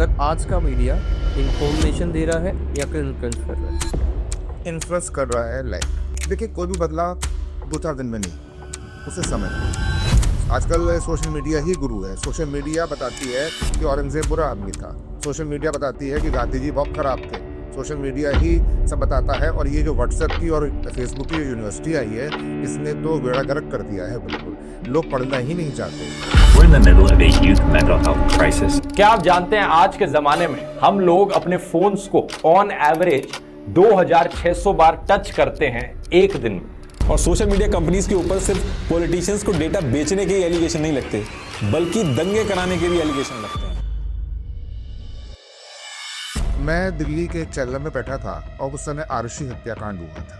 Sir आज का media information दे रहा है या फिर इन्फ्लुएंस कर रहा है? इन्फ्लुएंस कर रहा है। लाइक देखिए, कोई भी बदलाव 2-4 दिन में नहीं, उसे समय लगता। आजकल सोशल मीडिया ही गुरु है। सोशल मीडिया बताती है कि औरंगजेब बुरा आदमी था। सोशल मीडिया बताती है कि गांधी जी बहुत खराब थे। सोशल मीडिया ही सब बताता है। और ये जो व्हाट्सएप की और फेसबुक की यूनिवर्सिटी आई है, इसने तो बेड़ा गर्क कर दिया है। बिल्कुल लोग पढ़ना ही नहीं चाहते। We're in the middle of a youth mental health crisis. क्या आप जानते हैं आज के जमाने में हम लोग अपने फोन्स को ऑन एवरेज 2600 बार टच करते हैं एक दिन में। और सोशल मीडिया कंपनीज के ऊपर सिर्फ पॉलिटिशियंस को डेटा बेचने के एलिगेशन नहीं लगते, बल्कि दंगे कराने के भी एलिगेशन लगते हैं। मैं दिल्ली के एक चैनल में बैठा था और उस समय आरुषि हत्याकांड हुआ था।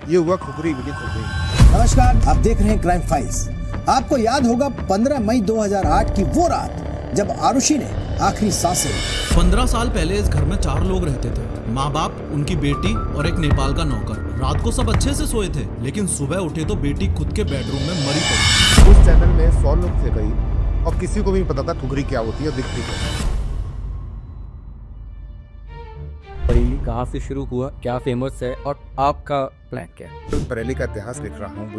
ये हुआ खुखरी विधि खुखरी। नमस्कार, आप देख रहे हैं क्राइम फाइल्स। आपको याद होगा 15 मई 2008 की वो रात जब आरुषि ने आखिरी सांसें ली। 15 साल पहले इस घर में 4 लोग रहते थे, माँ बाप, उनकी बेटी और एक नेपाल का नौकर। रात को सब अच्छे से सोए थे, लेकिन सुबह उठे तो बेटी खुद के बेडरूम में मरी पड़ी। उस चैनल में 100 लोग थे करीब, और किसी को भी पता था खुखरी क्या होती है, दिखती है। बरेली कहाँ से शुरू हुआ, क्या फेमस है और आपका प्लान क्या है? बरेली का इतिहास लिख रहा हूँ।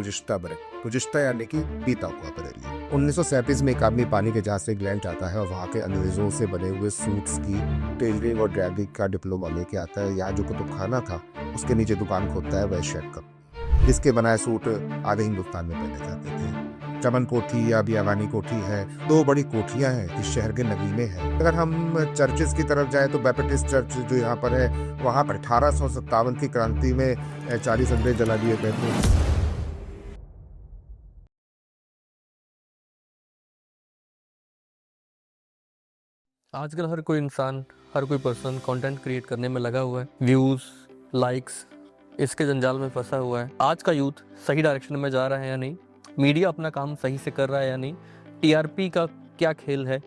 गुज़िश्ता यानी कि बीता हुआ बरेली। 1937 में एक आदमी पानी के जहाज से इंग्लैंड जाता है और वहाँ के अंग्रेजों से बने हुए सूट्स की टेलरिंग और ड्राइविंग का डिप्लोमा लेके आता है। यहाँ जो कुतुब खाना था उसके नीचे दुकान खोलता है वैश्य का, जिसके बनाए सूट आधे हिंदुस्तान में पहने जाते थे। चमन कोठी या बियावानी कोठी है, 2 बड़ी कोठियां हैं इस शहर के नगीने हैं। अगर हम चर्चेस की तरफ जाएं तो बैप्टिस्ट चर्च जो यहाँ पर है, वहाँ पर 1857 की क्रांति में 40 अंग्रेज जला दिए गए थे। आजकल हर कोई इंसान, हर कोई पर्सन कंटेंट क्रिएट करने में लगा हुआ है। व्यूज, लाइक्स, इसके जंजाल में फंसा हुआ है। आज का यूथ सही डायरेक्शन में जा रहा है या नहीं, मीडिया अपना काम सही से कर रहा है या नहीं, टीआरपी का क्या खेल है,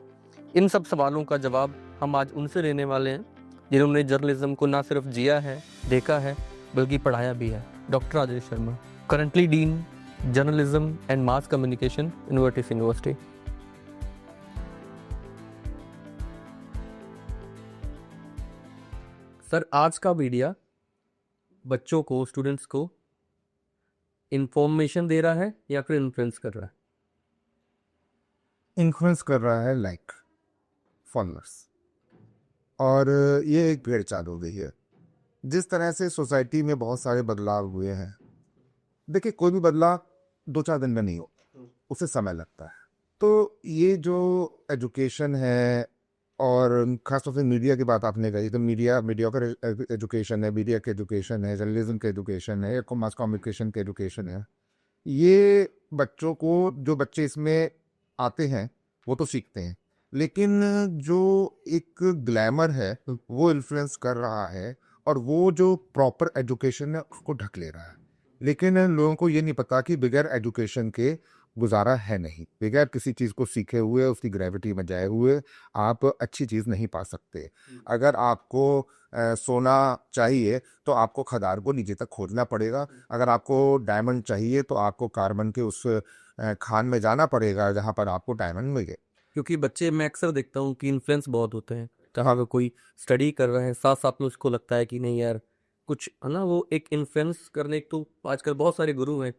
इन सब सवालों का जवाब हम आज उनसे लेने वाले हैं जिन्होंने जर्नलिज्म को ना सिर्फ जिया है, देखा है, बल्कि पढ़ाया भी है। Doctor Rajesh Sharma, currently dean journalism and mass communication, university university. Sir आज का मीडिया बच्चों को, स्टूडेंट्स को इंफॉर्मेशन दे रहा है या फिर इन्फ्लुएंस कर रहा है? इन्फ्लुएंस कर रहा है, लाइक फॉलोअर्स। और ये एक भेड़ चाल हो गई है। जिस तरह से सोसाइटी में बहुत सारे बदलाव हुए हैं, देखिए कोई भी बदलाव 2-4 दिन में नहीं हो, उसे समय लगता है। तो ये जो एजुकेशन है, और खासतौर से मीडिया की बात आपने कही, तो मीडिया का एजुकेशन है, मीडिया के एजुकेशन है, जर्नलिज्म के एजुकेशन है, मास कम्युनिकेशन के एजुकेशन है। ये बच्चों को, जो बच्चे इसमें आते हैं वो तो सीखते हैं, लेकिन जो एक ग्लैमर है वो इन्फ्लुएंस कर रहा है, और वो जो प्रॉपर एजुकेशन है उसको ढक ले रहा है। लेकिन लोगों को ये नहीं पता कि बगैर एजुकेशन के गुजारा है नहीं। बगैर किसी चीज़ को सीखे हुए, उसकी ग्रेविटी में जाए हुए आप अच्छी चीज़ नहीं पा सकते। अगर आपको सोना चाहिए तो आपको खदान को नीचे तक खोदना पड़ेगा। अगर आपको डायमंड चाहिए तो आपको कार्बन के उस खान में जाना पड़ेगा जहाँ पर आपको डायमंड मिले। क्योंकि बच्चे, मैं अक्सर देखता हूँ कि इन्फ्लुएंस बहुत होते हैं। जहाँ पे कोई स्टडी कर रहा है, साथ साथ में उसको लगता है कि नहीं यार कुछ है ना, वो एक इन्फ्लुएंस करने। तो आजकल बहुत सारे गुरु हैं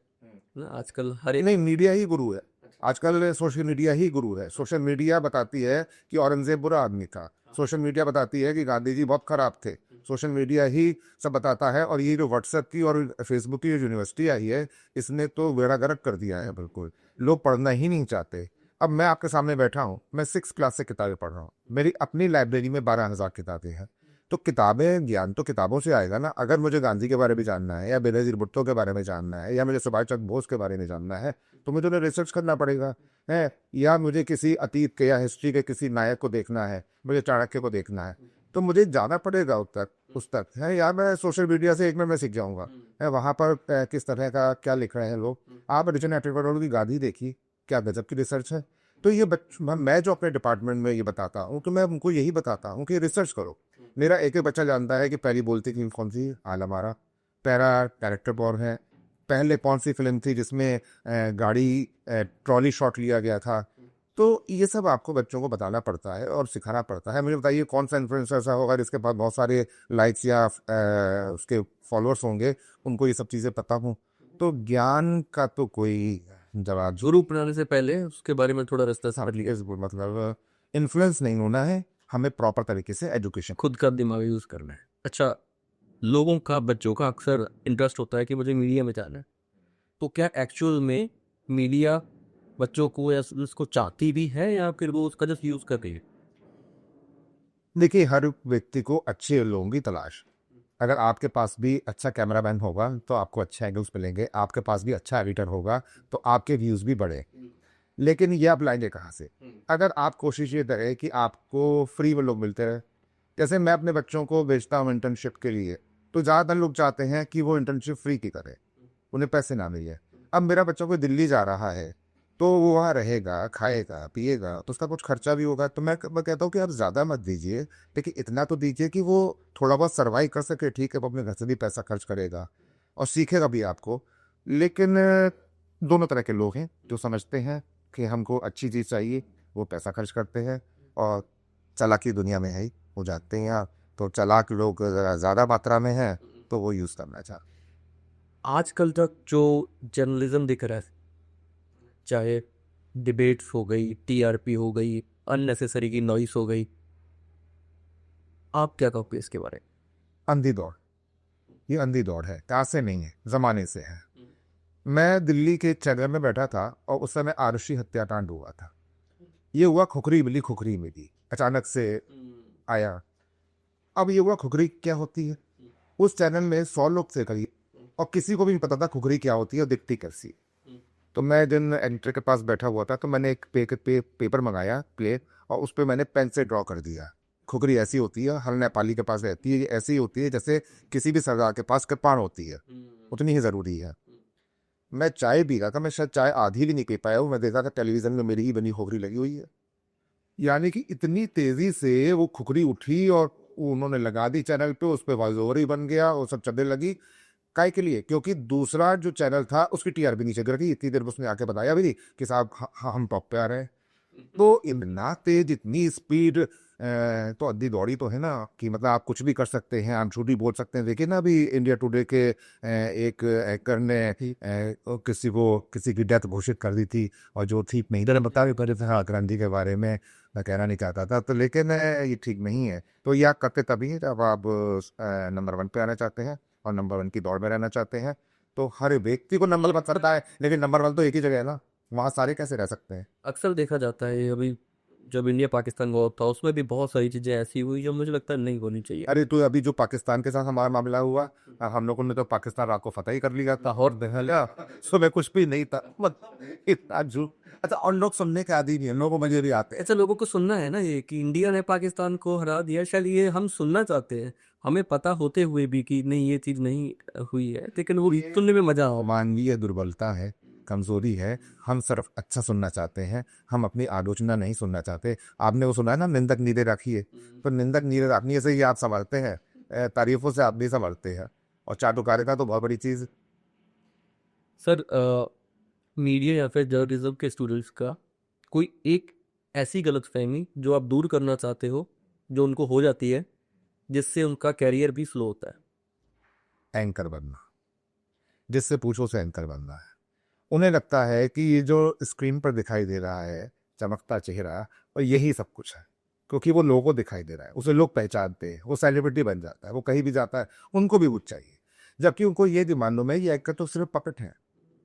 ना, आजकल हर एक नहीं, मीडिया ही गुरु है। आजकल सोशल मीडिया ही गुरु है। सोशल मीडिया बताती है कि औरंगजेब बुरा आदमी था। सोशल मीडिया बताती है कि गांधी जी बहुत खराब थे। सोशल मीडिया ही सब बताता है। और ये जो व्हाट्सएप की और फेसबुक की जो यूनिवर्सिटी आई है, इसने तो बेड़ा गर्क कर दिया है। बिल्कुल लोग पढ़ना ही नहीं चाहते। अब मैं आपके सामने बैठा हूँ, मैं 6 क्लास से किताबें पढ़ रहा हूँ। मेरी अपनी लाइब्रेरी में 12,000 किताबें हैं। तो किताबें, ज्ञान तो किताबों से आएगा ना। अगर मुझे गांधी के बारे में जानना है, या बेनजीर भुट्टो के बारे में जानना है, या मुझे सुभाष चंद्र बोस के बारे में जानना है, तो मुझे तो रिसर्च करना पड़ेगा है। या मुझे किसी अतीत के या हिस्ट्री के किसी नायक को देखना है, मुझे चाणक्य को देखना है, तो मुझे जाना पड़ेगा उस तक है। या मैं सोशल मीडिया से 1 मिनट में सीख जाऊँगा है, वहाँ पर किस तरह का क्या लिख रहे हैं लोग। आप रिचर्ड एटलबर्ग की गांधी देखिए, क्या गजब की रिसर्च है। तो ये मैं जो अपने डिपार्टमेंट में ये बताता हूँ कि मैं उनको यही बताता हूँ कि रिसर्च करो। मेरा एक बच्चा जानता है कि पहली बोलती फिल्म कौन सी, आलमारा। पहला कैरेक्टर कौन है, पहले कौन सी फिल्म थी जिसमें गाड़ी ट्रॉली शॉट लिया गया था। तो ये सब आपको बच्चों को बताना पड़ता है और सिखाना पड़ता है। मुझे बताइए कौन सा इन्फ्लुएंसर ऐसा होगा जिसके पास बहुत सारे लाइक्स या उसके फॉलोअर्स होंगे, उनको ये सब चीज़ें पता हों। तो ज्ञान का तो कोई जवाब गुरु बनाने से पहले उसके बारे में थोड़ा रास्ता समझ लिया। मतलब इन्फ्लुएंस नहीं होना है, हमें प्रॉपर तरीके से एजुकेशन। खुद का दिमाग यूज करना है। अच्छा, लोगों का, बच्चों का अक्सर इंटरेस्ट होता है कि मुझे मीडिया में जाना है, तो क्या एक्चुअल में मीडिया बच्चों को या उसको चाहती भी है या फिर वो उसका जस्ट यूज कर रही है? देखिए, हर व्यक्ति को अच्छे लोगों की तलाश। अगर आपके पास भी अच्छा कैमरामैन होगा तो आपको अच्छे एंगल्स मिलेंगे, आपके पास भी अच्छा एडिटर होगा तो आपके व्यूज़ भी बढ़े। लेकिन ये आप लाएंगे कहाँ से? अगर आप कोशिश ये करें कि आपको फ्री में लोग मिलते रहे। जैसे मैं अपने बच्चों को भेजता हूँ इंटर्नशिप के लिए, तो ज़्यादातर लोग चाहते हैं कि वो इंटर्नशिप फ्री की करें, उन्हें पैसे ना मिले। अब मेरा बच्चा कोई दिल्ली जा रहा है तो वो वहाँ रहेगा, खाएगा, पिएगा, तो उसका कुछ खर्चा भी होगा। तो मैं कहता हूँ कि आप ज़्यादा मत दीजिए, लेकिन इतना तो दीजिए कि वो थोड़ा बहुत सर्वाइव कर सके। ठीक है, वो अपने घर से भी पैसा खर्च करेगा और सीखेगा भी आपको। लेकिन दोनों तरह के लोग हैं, जो समझते हैं कि हमको अच्छी चीज़ चाहिए, वो पैसा खर्च करते हैं, और चालाकी दुनिया में है ही, हो जाते हैं यहाँ। तो चालाक लोग ज़्यादा मात्रा में हैं तो वो यूज़ करना चाहते हैं। आजकल तक जो जर्नलिज्म दिख रहा है, चाहे डिबेट्स हो गई, टीआरपी हो गई, अननेसेसरी की नॉइस हो गई, आप क्या कहोगे इसके बारे में? अंधी दौड़, ये अंधी दौड़ है, कहाँ से नहीं है, ज़माने से है। मैं दिल्ली के चैनल में बैठा था और उस समय आरुषि हत्याकांड हुआ था। ये हुआ खुखरी मिली, अचानक से आया। अब ये हुआ, खुखरी क्या होती है? उस चैनल में 100 लोग थे करीब, और किसी को भी नहीं पता था खुखरी क्या होती है और दिखती कैसी। तो मैं दिन एडिटर के पास बैठा हुआ था, तो मैंने एक पेपर मंगाया प्लेन, और उस पर मैंने पेन से ड्रॉ कर दिया। खुखरी ऐसी होती है, हर नेपाली के पास रहती है, ये ऐसी होती है जैसे किसी भी सरदार के पास कृपाण होती है, उतनी ही ज़रूरी है। मैं चाय पी रहा था, मैं शायद चाय आधी भी नहीं पी पाया हूँ, मैं देखा था टेलीविज़न में मेरी ही बनी खुखरी लगी हुई है। यानी कि इतनी तेज़ी से वो खुखरी उठी और उन्होंने लगा दी चैनल पे, उस पर वॉइस ओवर ही बन गया, वो सब चलने लगी। काय के लिए? क्योंकि दूसरा जो चैनल था उसकी टीआरपी नीचे गिर गई। इतनी देर में उसने आके बताया भी नहीं कि साहब हम टॉप पे आ रहे हैं। तो इतना तेज, इतनी स्पीड, तो अंधी दौड़ी तो है ना, कि मतलब आप कुछ भी कर सकते हैं, आप झूठ भी बोल सकते हैं। देखिए ना, अभी इंडिया टुडे के एक एंकर ने किसी की डेथ घोषित कर दी थी, और जो ठीक नहीं था, बता भी पड़े थे हाँ क्रांति के बारे में, मैं कहना नहीं चाहता था। तो लेकिन ये ठीक नहीं है। तो ये आप करते तभी है जब आप नंबर 1 पे आना चाहते हैं और नंबर 1 की दौड़ में रहना चाहते हैं। तो हर व्यक्ति को नंबर 1 करता है, लेकिन नंबर 1 तो एक ही जगह है ना, वहाँ सारे कैसे रह सकते हैं? अक्सर देखा जाता है, अभी जब इंडिया पाकिस्तान वॉर था उसमें भी बहुत सारी चीज़ें ऐसी हुई जो मुझे लगता है नहीं होनी चाहिए। अरे तो अभी जो पाकिस्तान के साथ हमारा मामला हुआ, हम लोगों ने तो पाकिस्तान रात को फतह ही कर लिया था, और दहला सो में कुछ भी नहीं था, मतलब इतना झूठ। अच्छा, और लोग सुनने के आदी नहीं है, लोगों को मजे भी आते हैं। ऐसे लोगों को सुनना है ना, ये कि इंडिया ने पाकिस्तान को हरा दिया, शायद ये हम सुनना चाहते हैं, हमें पता होते हुए भी कि नहीं ये चीज़ नहीं हुई है, लेकिन वो सुनने में मजा आओ। मानवीय दुर्बलता है, कमजोरी है। हम सिर्फ अच्छा सुनना चाहते हैं, हम अपनी आलोचना नहीं सुनना चाहते। आपने वो सुना है ना, निंदक नीरे रखिए, तो निंदक नीरे रखने से ही आप संभलते हैं, तारीफों से आप नहीं संभलते हैं। और चाटुकारिता तो बहुत बड़ी चीज़। सर, मीडिया या फिर जर्नलिज्म के स्टूडेंट्स का कोई एक ऐसी गलतफहमी जो आप दूर करना चाहते हो, जो उनको हो जाती है, जिससे उनका कैरियर भी स्लो होता है? एंकर बनना, जिससे पूछो से एंकर बनना है। उन्हें लगता है कि ये जो स्क्रीन पर दिखाई दे रहा है चमकता चेहरा, और यही सब कुछ है, क्योंकि वो लोगों को दिखाई दे रहा है, उसे लोग पहचानते हैं, वो सेलिब्रिटी बन जाता है, वो कहीं भी जाता है, उनको भी वो चाहिए। जबकि उनको ये मालूम है ये एंकर तो सिर्फ पपेट है,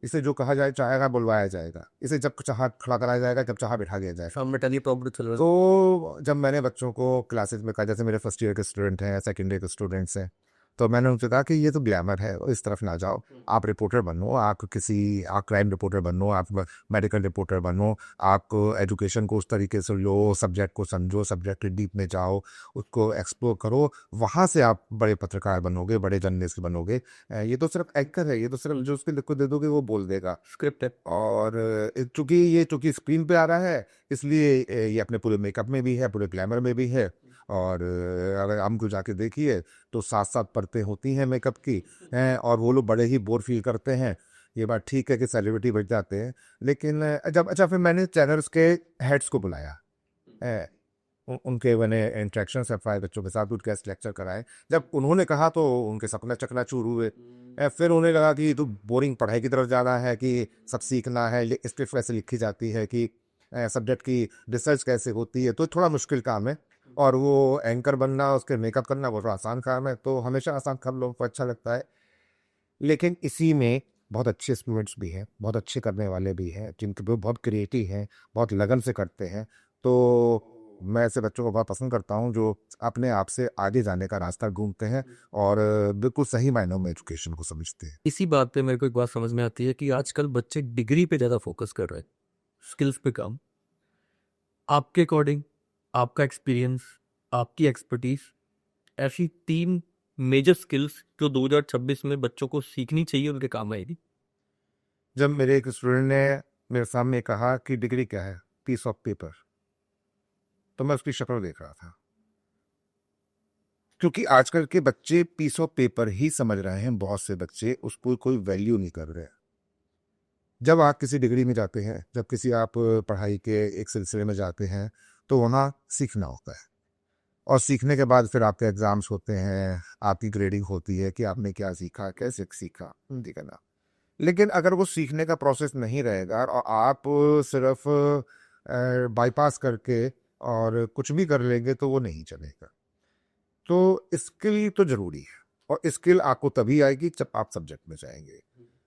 इसे जो कहा जाए चाहेगा बुलवाया जाएगा, इसे जब चाहा खड़ा कराया जाएगा, जब चाहा बिठा दिया जाएगा। सामने टेलीप्रॉम्प्टर चल रहा है। तो जब मैंने बच्चों को क्लासेस में कहा, जैसे मेरे फर्स्ट ईयर के स्टूडेंट हैं, सेकेंड ईयर के स्टूडेंट्स हैं, तो मैंने उनसे कहा कि ये तो ग्लैमर है, इस तरफ ना जाओ, आप रिपोर्टर बनो, आप क्राइम रिपोर्टर बनो, आप मेडिकल रिपोर्टर बनो, आप एजुकेशन को उस तरीके से लो, सब्जेक्ट को समझो, सब्जेक्ट के डीप में जाओ, उसको एक्सप्लोर करो, वहाँ से आप बड़े पत्रकार बनोगे, बड़े जर्नलिस्ट बनोगे। ये तो सिर्फ एंकर है, ये तो सिर्फ जो उसके लिख को दे दोगे वो बोल देगा, स्क्रिप्ट है। और चूंकि स्क्रीन पे आ रहा है, इसलिए ये अपने पूरे मेकअप में भी है, पूरे ग्लैमर में भी है। और अगर हमको जाके देखिए तो 7-7 परतें होती हैं मेकअप की, और वो लोग बड़े ही बोर फील करते हैं ये बात ठीक है कि सेलिब्रिटी बच जाते हैं, लेकिन जब अच्छा फिर मैंने चैनल्स के हेड्स को बुलाया, उनके मैंने इंट्रैक्शन करवाए, बच्चों के साथ उठ के लेक्चर कराए। जब उन्होंने कहा तो उनके सपने चकनाचूर हुए। फिर उन्हें लगा कि तो बोरिंग पढ़ाई की तरफ जाना है कि सब सीखना है, ये स्क्रिप्ट कैसे लिखी जाती है, कि सब्जेक्ट की रिसर्च कैसे होती है, तो थोड़ा मुश्किल काम है। और वो एंकर बनना, उसके मेकअप करना वो थोड़ा आसान काम है, तो हमेशा आसान काम लोगों को अच्छा लगता है। लेकिन इसी में बहुत अच्छे स्टूडेंट्स भी हैं, बहुत अच्छे करने वाले भी हैं, जिनके वो बहुत क्रिएटिव हैं, बहुत लगन से करते हैं। तो मैं ऐसे बच्चों को बहुत पसंद करता हूँ जो अपने आप से आगे जाने का रास्ता ढूंढते हैं और बिल्कुल सही मायनों में एजुकेशन को समझते हैं। इसी बात पे मेरे को एक बात समझ में आती है कि आजकल बच्चे डिग्री पे ज़्यादा फोकस कर रहे हैं, स्किल्स पे कम। आपके अकॉर्डिंग, आपका एक्सपीरियंस, आपकी एक्सपर्टीज, ऐसी 3 मेजर स्किल्स जो 2026 में बच्चों को सीखनी चाहिए, उनके काम आएगी। जब मेरे एक स्टूडेंट ने मेरे सामने कहा कि डिग्री क्या है, पीस ऑफ पेपर, तो मैं उसकी शक्ल देख रहा था, क्योंकि आजकल के बच्चे पीस ऑफ पेपर ही समझ रहे हैं। बहुत से बच्चे उसको कोई वैल्यू नहीं कर रहे। जब आप किसी डिग्री में जाते हैं, जब किसी आप पढ़ाई के एक सिलसिले में जाते हैं, तो वहाँ सीखना होता है, और सीखने के बाद फिर आपके एग्जाम्स होते हैं, आपकी ग्रेडिंग होती है कि आपने क्या सीखा, कैसे सीखा, ठीक है ना। लेकिन अगर वो सीखने का प्रोसेस नहीं रहेगा और आप सिर्फ बाईपास करके और कुछ भी कर लेंगे, तो वो नहीं चलेगा। तो स्किल तो ज़रूरी है, और स्किल आपको तभी आएगी जब आप सब्जेक्ट में जाएंगे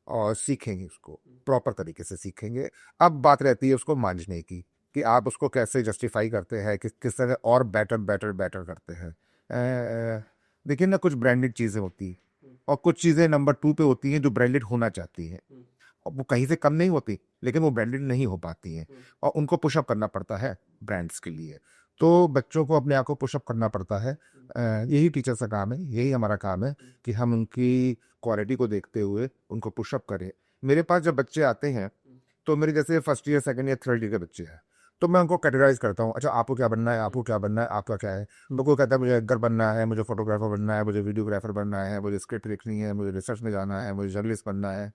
और सीखेंगे, उसको प्रॉपर तरीके से सीखेंगे। अब बात रहती है उसको मांझने की, कि आप उसको कैसे जस्टिफाई करते हैं, कि किस तरह और बेटर बेटर बेटर करते हैं। देखिए ना, कुछ ब्रांडेड चीज़ें होती हैं और कुछ चीज़ें नंबर 2 पे होती हैं जो ब्रांडेड होना चाहती हैं, और वो कहीं से कम नहीं होती, लेकिन वो ब्रांडेड नहीं हो पाती हैं, और उनको पुशअप करना पड़ता है ब्रांड्स के लिए। तो बच्चों को अपने आप को पुशअप करना पड़ता है। यही टीचर्स का काम है, यही हमारा काम है कि हम उनकी क्वालिटी को देखते हुए उनको पुशअप करें। मेरे पास जब बच्चे आते हैं, तो मेरे जैसे first year, second year, third year के बच्चे हैं, तो मैं उनको कैटेगराइज करता हूँ। अच्छा, आपको क्या बनना है, आपको क्या बनना है, आपका क्या है। लोगों को कहता है मुझे एंकर बनना है, मुझे फोटोग्राफर बनना है, मुझे वीडियोग्राफर बनना है, मुझे स्क्रिप्ट लिखनी है, मुझे रिसर्च में जाना है, मुझे जर्नलिस्ट बनना है।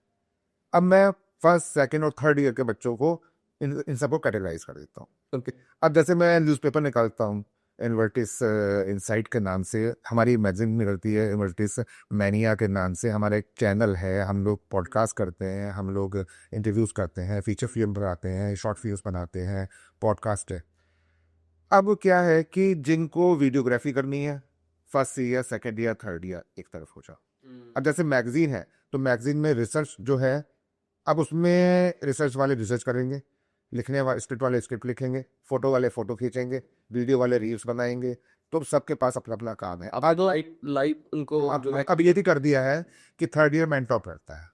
अब मैं फर्स्ट, सेकंड और थर्ड ईयर के बच्चों को इन सबको कैटेगराइज कर देता हूँ। ओके, अब जैसे मैं न्यूज़पेपर निकालता हूँ इन्वर्टिस इनसाइट के नाम से, हमारी मैगजीन निकलती है इन्वर्टिस मैनिया के नाम से, हमारा एक चैनल है, हम लोग पॉडकास्ट करते हैं, हम लोग इंटरव्यूज़ करते हैं, फीचर फिल्म बनाते हैं, शॉर्ट फिल्म्स बनाते हैं, पॉडकास्ट है। अब क्या है कि जिनको वीडियोग्राफी करनी है, first year, second year, third year, एक तरफ हो जाओ। अब जैसे मैगजीन है, तो मैगजीन में रिसर्च जो है, अब उसमें रिसर्च वाले रिसर्च करेंगे, लिखने वाले, स्क्रिप्ट वाले स्क्रिप्ट लिखेंगे, फोटो वाले फोटो खींचेंगे, वीडियो वाले रील्स बनाएंगे। तो सबके पास अपना अपना काम है। अब आज लाइव उनको अब ये भी कर दिया है कि थर्ड ईयर मेंटोर करता है,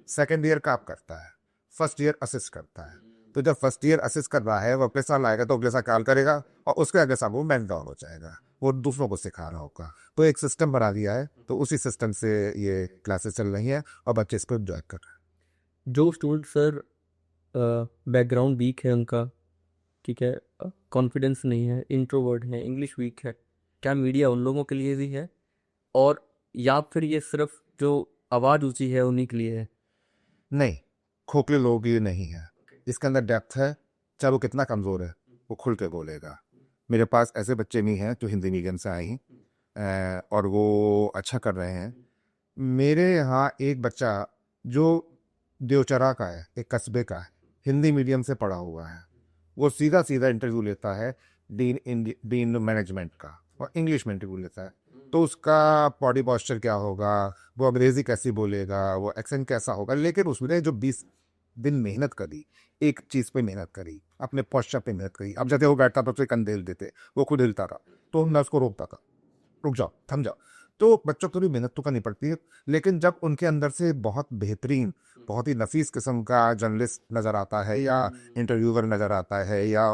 सेकेंड ईयर काम करता है, फर्स्ट ईयर असिस्ट करता है। तो जब फर्स्ट ईयर असिस्ट कर रहा है, वो अगले साल आएगा तो अगले साल काम करेगा, और उसके अगले साल वो मेंटोर हो जाएगा, वो दूसरों को सिखा रहा होगा। तो एक सिस्टम बना दिया है, तो उसी सिस्टम से ये क्लासेस चल रही हैं और बच्चे इस पर एंजॉय कर रहे हैं। जो स्टूडेंट सर बैकग्राउंड वीक है उनका, ठीक है, कॉन्फिडेंस नहीं है, इंट्रोवर्ट है, इंग्लिश वीक है, क्या मीडिया उन लोगों के लिए भी है, और या फिर ये सिर्फ जो आवाज़ ऊंची है उन्हीं के लिए है? नहीं, खोखले लोगों के लिए नहीं है। जिसके अंदर डेप्थ है, चाहे वो कितना कमज़ोर है, वो खुल के बोलेगा। मेरे पास ऐसे बच्चे भी हैं जो हिंदी मीडियम से आए हैं और वो अच्छा कर रहे हैं। मेरे यहाँ एक बच्चा जो देवचरा का है, एक कस्बे का है, हिंदी मीडियम से पढ़ा हुआ है, वो सीधा सीधा इंटरव्यू लेता है डीन मैनेजमेंट का, और इंग्लिश में इंटरव्यू लेता है। तो उसका बॉडी पॉस्चर क्या होगा, वो अंग्रेज़ी कैसी बोलेगा, वो एक्सेंट कैसा होगा, लेकिन उसने जो 20 दिन मेहनत करी, एक चीज़ पे मेहनत करी, अपने पॉस्चर पे मेहनत करी। अब जैसे वो बैठता था तो एक कंधे हिलते थे, वो खुद हिलता था, तो मैं उसको रोकता था, रुक जाओ, थम जाओ। तो बच्चों को थोड़ी मेहनत तो करनी पड़ती है, लेकिन जब उनके अंदर से बहुत बेहतरीन, बहुत ही नफीस किस्म का जर्नलिस्ट नज़र आता है, या इंटरव्यूअर नज़र आता है, या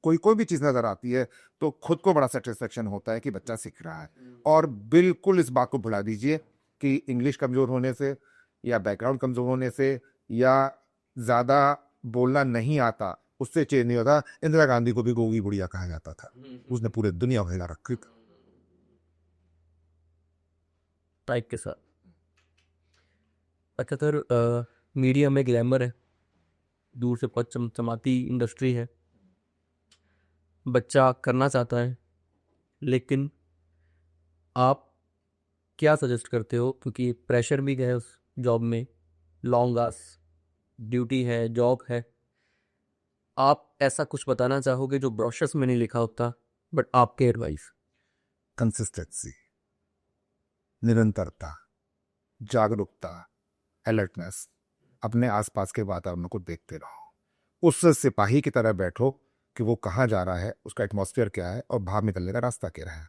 कोई भी चीज़ नज़र आती है, तो खुद को बड़ा सेटिस्फेक्शन होता है कि बच्चा सीख रहा है। और बिल्कुल इस बात को भुला दीजिए कि इंग्लिश कमज़ोर होने से, या बैकग्राउंड कमज़ोर होने से, या ज़्यादा बोलना नहीं आता, उससे चेंज नहीं होता। इंदिरा गांधी को भी गोगी बुढ़िया कहा जाता था, उसने पूरे दुनिया को हिला रखी टाइप के साथ। अच्छा सर, मीडिया में ग्लैमर है, दूर से बहुत चमचमाती इंडस्ट्री है, बच्चा करना चाहता है, लेकिन आप क्या सजेस्ट करते हो? क्योंकि प्रेशर भी है उस जॉब में, लॉन्ग आवर्स ड्यूटी है, जॉब है। आप ऐसा कुछ बताना चाहोगे जो ब्रोशर्स में नहीं लिखा होता, बट आपके एडवाइस? कंसिस्टेंसी, निरंतरता, जागरूकता, अलर्टनेस, अपने आसपास के वातावरण को देखते रहो, उस सिपाही की तरह बैठो कि वो कहाँ जा रहा है, उसका एटमॉस्फेयर क्या है और बाहर निकलने का रास्ता क्या है।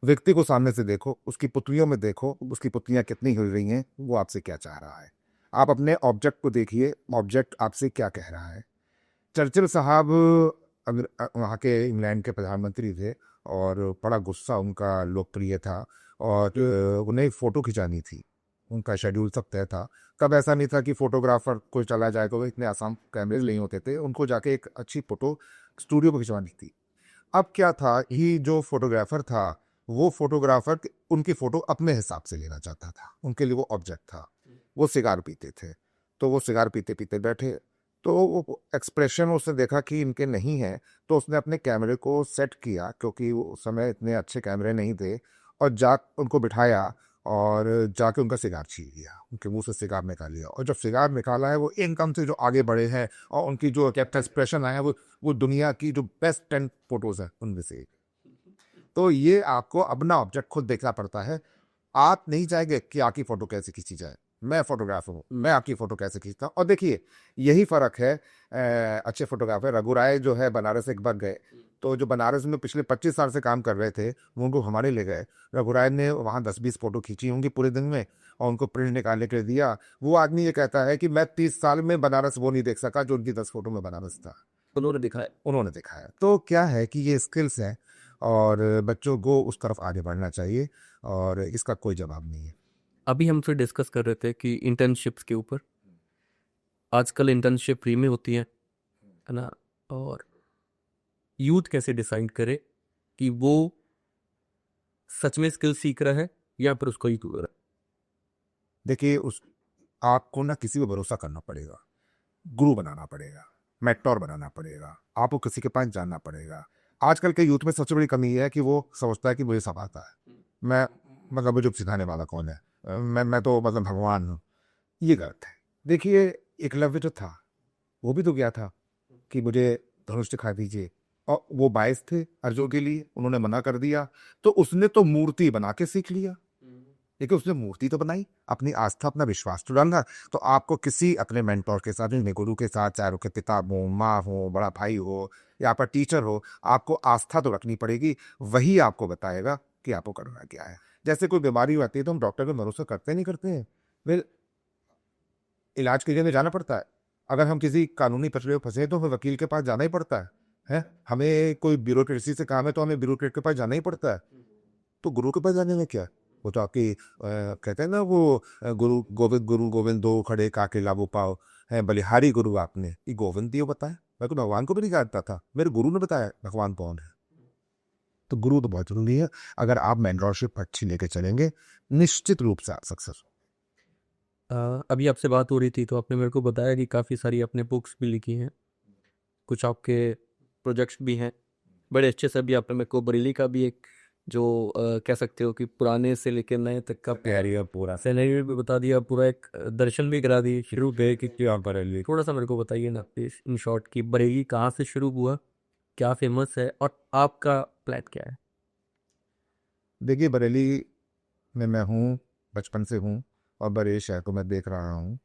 व्यक्ति को सामने से देखो, उसकी पुतलियों में देखो, उसकी पुतलियां कितनी हिल रही हैं, वो आपसे क्या चाह रहा है। आप अपने ऑब्जेक्ट को देखिए, ऑब्जेक्ट आपसे क्या कह रहा है। चर्चिल साहब वहाँ के इंग्लैंड के प्रधानमंत्री थे और बड़ा गुस्सा उनका लोकप्रिय था और उन्हें फ़ोटो खिंचानी थी, उनका शेड्यूल सब तय था। तब ऐसा नहीं था कि फोटोग्राफर कोई चला जाए, तो इतने आसान कैमरे नहीं होते थे, उनको जाके एक अच्छी फ़ोटो स्टूडियो में खिंचवानी थी। अब क्या था, ही जो फोटोग्राफर था वो फोटोग्राफर उनकी फ़ोटो अपने हिसाब से लेना चाहता था, उनके लिए वो ऑब्जेक्ट था। वो सिगार पीते थे, तो वो सिगार पीते पीते बैठे, तो वो एक्सप्रेशन उसने देखा कि इनके नहीं है, तो उसने अपने कैमरे को सेट किया, क्योंकि उस समय इतने अच्छे कैमरे नहीं थे, और उनको बिठाया और जाके उनका सिगार छीन लिया, उनके मुंह से सिगार निकाल लिया। और जब सिगार निकाला है, वो इनकम से जो आगे बढ़े हैं और उनकी जो एक्सप्रेशन आया, वो दुनिया की जो बेस्ट 10 फोटोज है उनमें से एक। तो ये आपको अपना ऑब्जेक्ट खुद देखना पड़ता है। आप नहीं चाहेंगे कि आपकी फ़ोटो कैसे खींची जाए, मैं फोटोग्राफर हूँ, मैं आपकी फ़ोटो कैसे खींचता हूँ। और देखिए यही फ़र्क है, अच्छे फोटोग्राफर रघु राय जो है बनारस एक बार गए, तो जो बनारस में पिछले 25 साल से काम कर रहे थे वो उनको हमारे ले गए। रघु राय ने वहाँ 10-20 फ़ोटो खींची होंगी पूरे दिन में और उनको प्रिंट निकालने के लिए दिया। वो आदमी ये कहता है कि मैं 30 साल में बनारस वो नहीं देख सका जो उनकी 10 फोटो में बनारस था। उन्होंने दिखाया। उन्होंने दिखाया। तो क्या है कि ये स्किल्स हैं और बच्चों को उस तरफ आगे बढ़ना चाहिए और इसका कोई जवाब नहीं है। अभी हम फिर डिस्कस कर रहे थे कि इंटर्नशिप्स के ऊपर, आजकल इंटर्नशिप फ्री में होती है ना, और यूथ कैसे डिसाइड करे कि वो सच में स्किल सीख रहा है या फिर उसको ही कर रहा है? देखिए, आपको ना किसी पर भरोसा करना पड़ेगा, गुरु बनाना पड़ेगा, मेंटोर बनाना पड़ेगा, आपको किसी के पास जाना पड़ेगा। आजकल के यूथ में सबसे बड़ी कमी ये है कि वो समझता है कि मुझे सब आता है, मैं मतलब मुझे सिखाने वाला कौन है, मैं तो मतलब भगवान हूँ। ये गलत है। देखिए, एकलव्य जो था वो भी तो गया था कि मुझे धनुष दिखा दीजिए, और वो बायस थे अर्जुन के लिए, उन्होंने मना कर दिया, तो उसने तो मूर्ति बना के सीख लिया। लेकिन उसने मूर्ति तो बनाई, अपनी आस्था अपना विश्वास तो डालना। तो आपको किसी अपने मेंटोर के साथ, अपने गुरु के साथ, चाहे उसके पिता हो, माँ हो, बड़ा भाई हो या आपका टीचर हो, आपको आस्था तो रखनी पड़ेगी। वही आपको बताएगा कि आपको करना क्या है। जैसे कोई बीमारी आती है तो हम डॉक्टर पे भरोसा करते नहीं करते हैं, फिर इलाज के लिए जाना पड़ता है। अगर हम किसी कानूनी पचड़े में फंसे तो हमें वकील के पास जाना ही पड़ता है। हमें कोई ब्यूरोक्रेसी से काम है तो हमें ब्यूरोक्रेट के पास जाना ही पड़ता है। तो गुरु के पास जाने में क्या, वो तो आपकी कहते हैं ना वो गुरु गोविंद दो खड़े काके लाभो पाओ है, बलिहारी गुरु आपने, ये गोविंद दियो बताया। मैं तो भगवान को भी नहीं जानता था, मेरे गुरु ने बताया भगवान कौन है। तो गुरु तो बहुत जरूरी है। अगर आप मेंटरशिप अच्छी लेके चलेंगे, निश्चित रूप से आप सक्सेस हो। अभी आपसे बात हो रही थी तो आपने मेरे को बताया कि काफ़ी सारी आपने बुक्स भी लिखी हैं, कुछ आपके प्रोजेक्ट्स भी हैं बड़े अच्छे से। अभी आपने मेरे को बरेली का भी एक जो कह सकते हो कि पुराने से लेकर नए तक का पूरा सिनेरियो भी बता दिया, पूरा एक दर्शन भी करा दिए शुरू गए कि क्या बरेली। थोड़ा सा मेरे को बताइए ना प्लीज इन शॉर्ट कि बरेली कहाँ से शुरू हुआ, क्या फेमस है और आपका प्लान क्या है? देखिए, बरेली में मैं हूँ, बचपन से हूँ और बरेली शहर को मैं देख रहा हूँ।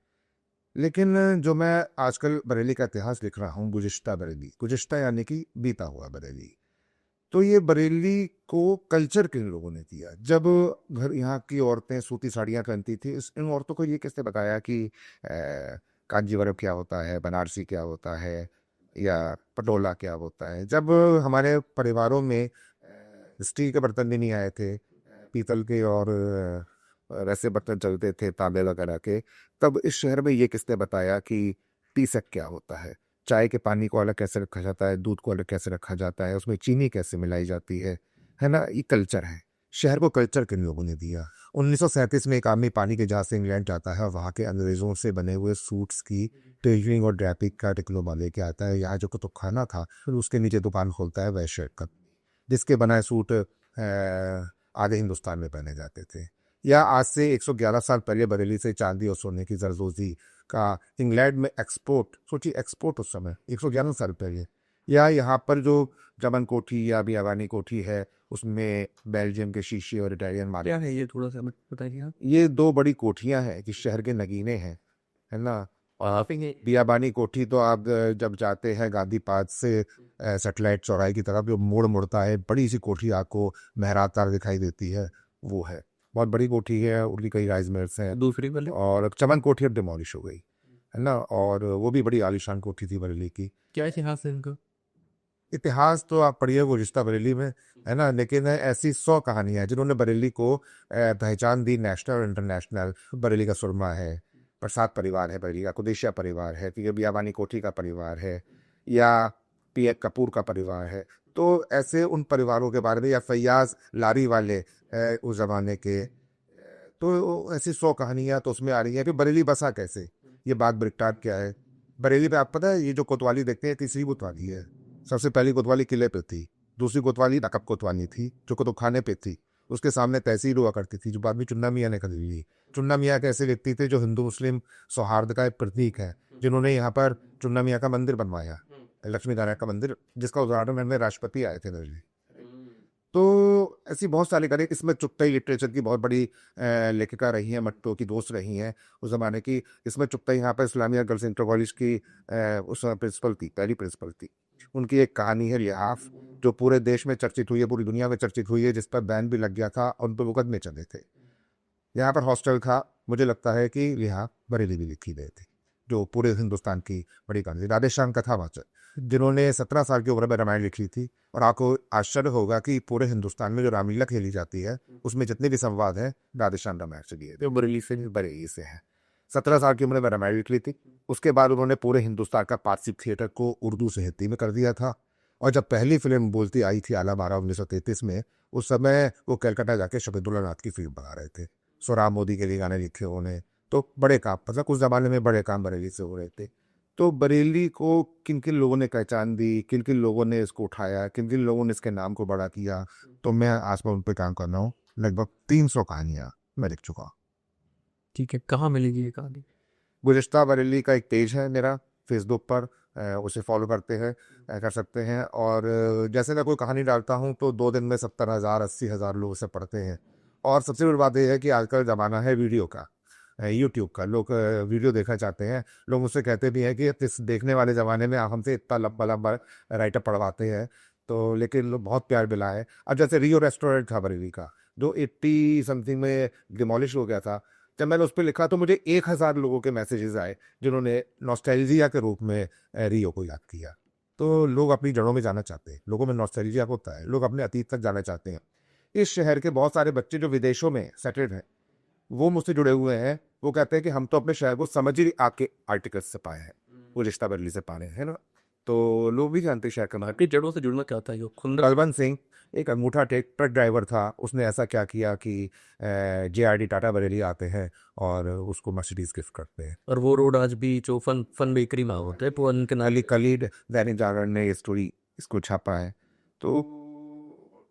लेकिन जो मैं आजकल बरेली का इतिहास लिख रहा हूँ, गुज़िश्ता बरेली, गुज़िश्ता यानी कि बीता हुआ बरेली, तो ये बरेली को कल्चर किन लोगों ने दिया। जब घर यहाँ की औरतें सूती साड़ियाँ पहनती थी, इन औरतों को ये किसने बताया कि कांजीवरम क्या होता है, बनारसी क्या होता है या पटोला क्या होता है। जब हमारे परिवारों में स्टील के बर्तन भी नहीं आए थे, पीतल के और वैसे बर्तन चलते थे तांबे वगैरह के, तब इस शहर में ये किसने बताया कि टीसक क्या होता है, चाय के पानी को अलग कैसे रखा जाता है, दूध को अलग कैसे रखा जाता है, उसमें चीनी कैसे मिलाई जाती है ना। ये कल्चर है। शहर को कल्चर किन लोगों ने दिया? 1937 में एक आदमी पानी के जहाज से इंग्लैंड जाता है और वहाँ के अंग्रेज़ों से बने हुए सूट्स की टेलरिंग और ड्रैपिंग का डिप्लोमा लेके आता है। यहाँ जो कुतुबखाना था, फिर उसके नीचे दुकान खोलता है वैश्य का, जिसके बनाए सूट आधे हिंदुस्तान में पहने जाते थे। या आज से 111 साल पहले बरेली से चांदी और सोने की जरदोजी का इंग्लैंड में एक्सपोर्ट, सोचिए एक्सपोर्ट उस समय 111 साल पहले। या यहाँ पर जो जमन कोठी या बियाबानी कोठी है, उसमें बेल्जियम के शीशे और इटालियन मार्बल। क्या है ये, थोड़ा सा हमें बताइए आप। ये दो बड़ी कोठियाँ हैं कि शहर के नगीने हैं, है ना। और आप ही बियाबानी कोठी तो आप जब जाते हैं गांधी पार्क से सैटेलाइट चौराहे की तरफ, जो मोड़ मुड़ता है, बड़ी सी कोठी आपको मेहराब तार दिखाई देती है, वो है बहुत बड़ी कोठी है। उनकी कई राइस मिल्स हैं। दूसरी वाली और चमन कोठी अब डिमोलिश हो गई, है ना, और वो भी बड़ी आलीशान कोठी थी बरेली की। क्या इतिहास है इनका? इतिहास तो आप पढ़िए वो रिश्ता बरेली में, है ना, लेकिन ऐसी 100 कहानियाँ हैं जिन्होंने बरेली को पहचान दी नेशनल और इंटरनेशनल। बरेली का सुरमा है, प्रसाद परिवार है बरेली का, कुदेशिया परिवार है, फिर बियाबानी कोठी का परिवार है, या पी एफ कपूर का परिवार है। तो ऐसे उन परिवारों के बारे में, या फैयाज लारी वाले उस ज़माने के, तो ऐसी 100 कहानियाँ तो उसमें आ रही हैं। फिर बरेली बसा कैसे, ये बात ब्रिकटाट क्या है। बरेली पे आप पता है, ये जो कोतवाली देखते हैं तीसरी कोतवाली है। सबसे पहली कोतवाली किले पे थी, दूसरी कोतवाली नकब कोतवाली थी जो कुतुबखाने पे थी। उसके सामने तहसील हुआ करती थी, जो बाद में चुन्ना मियाँ ने खरीदी ली। चुन्ना मियाँ के ऐसे व्यक्ति थे जो हिंदू मुस्लिम सौहार्द का एक प्रतीक है, जिन्होंने यहाँ पर चुन्ना मियाँ का मंदिर बनवाया, लक्ष्मी नारायण का मंदिर, जिसका उद्घाटन में राष्ट्रपति आए थे दिल्ली। तो ऐसी बहुत सारी करें। इसमें चुगताई लिटरेचर की बहुत बड़ी लेखिका रही हैं, मट्टो की दोस्त रही हैं उस ज़माने की। इसमें चुगताई यहाँ पर इस्लामिया गर्ल्स इंटर कॉलेज की उस समय प्रिंसिपल थी, पहली प्रिंसिपल थी। उनकी एक कहानी है लिहाफ, जो पूरे देश में चर्चित हुई है, पूरी दुनिया में चर्चित हुई है, जिस पर बैन भी लग गया था और उन पर मुकदमे चले थे। यहाँ पर हॉस्टल था, मुझे लगता है कि लिहाफ बरेली भी लिखी गई थी, जो पूरे हिंदुस्तान की बड़ी कहानी। राधेश्याम कथावाचक, जिन्होंने 17 साल की उम्र में रामायण लिखी थी। और आपको आश्चर्य होगा कि पूरे हिंदुस्तान में जो रामलीला खेली जाती है, उसमें जितने भी संवाद हैं राधेश्याम रामायण से लिए थे, बरेली से हैं। 17 साल की उम्र में रामायण लिख ली थी। उसके बाद उन्होंने पूरे हिंदुस्तान का पार्सिक थिएटर को उर्दू से हिंदी में कर दिया था। और जब पहली फिल्म बोलती आई थी आला 1933 में, उस समय वो कलकत्ता जाके शबीदुल्ला नाथ की फिल्म बना रहे थे। सोहराब मोदी के लिए गाने लिखे उन्होंने। तो बड़े काम, मतलब उस जमाने में बड़े काम बरेली से हो रहे थे। तो बरेली को किन किन लोगों ने पहचान दी, किन किन लोगों ने इसको उठाया, किन किन लोगों ने इसके नाम को बड़ा किया, तो मैं आसपास उन पर काम कर रहा हूँ। लगभग 300 कहानियाँ मैं लिख चुका हूँ। ठीक है, कहाँ मिलेगी ये कहानी? गुज़िश्ता बरेली का एक पेज है मेरा फेसबुक पर, उसे फॉलो करते हैं, कर सकते हैं। और जैसे मैं कोई कहानी डालता हूँ तो 2 दिन में 70,000 80,000 लोग उसे पढ़ते हैं। और सबसे बड़ी बात यह है कि आजकल ज़माना है वीडियो का, यूट्यूब का। लोग वीडियो देखना चाहते हैं। लोग मुझसे कहते भी हैं कि इस देखने वाले ज़माने में आप हमसे इतना लंबा लंबा राइटर पढ़वाते हैं, तो लेकिन लोग बहुत प्यार मिला है। अब जैसे रियो रेस्टोरेंट था बरेली का, जो 80 समथिंग में डिमोलिश हो गया था, जब मैंने उस पर लिखा तो मुझे 1000 लोगों के मैसेजेस आए जिन्होंने नॉस्टैल्जिया के रूप में रियो को याद किया। तो लोग अपनी जड़ों में जाना चाहते हैं, लोगों में नॉस्टैल्जिया होता है, लोग अपने अतीत तक जाना चाहते हैं। इस शहर के बहुत सारे बच्चे जो विदेशों में सेटल्ड हैं, वो मुझसे जुड़े हुए हैं। वो कहते हैं कि हम तो अपने शहर को समझ ही आपके आर्टिकल्स से पाए हैं, वो रिश्ता बरेली से पा रहे हैं, है ना। तो लोग भी जानते हैं शहर का नाम। आपकी जड़ों से जुड़ना चाहता है खुंदर। बलवंत सिंह एक अंगूठा टेक ट्रक ड्राइवर था। उसने ऐसा क्या किया कि JRD टाटा बरेली आते हैं और उसको मर्सिडीज गिफ्ट करते हैं। और वो रोड आज भी जो फन बेकरी में होता है, पुअन के नाली। कलीड दैनिक जागरण ने ये स्टोरी इसको छापा है। तो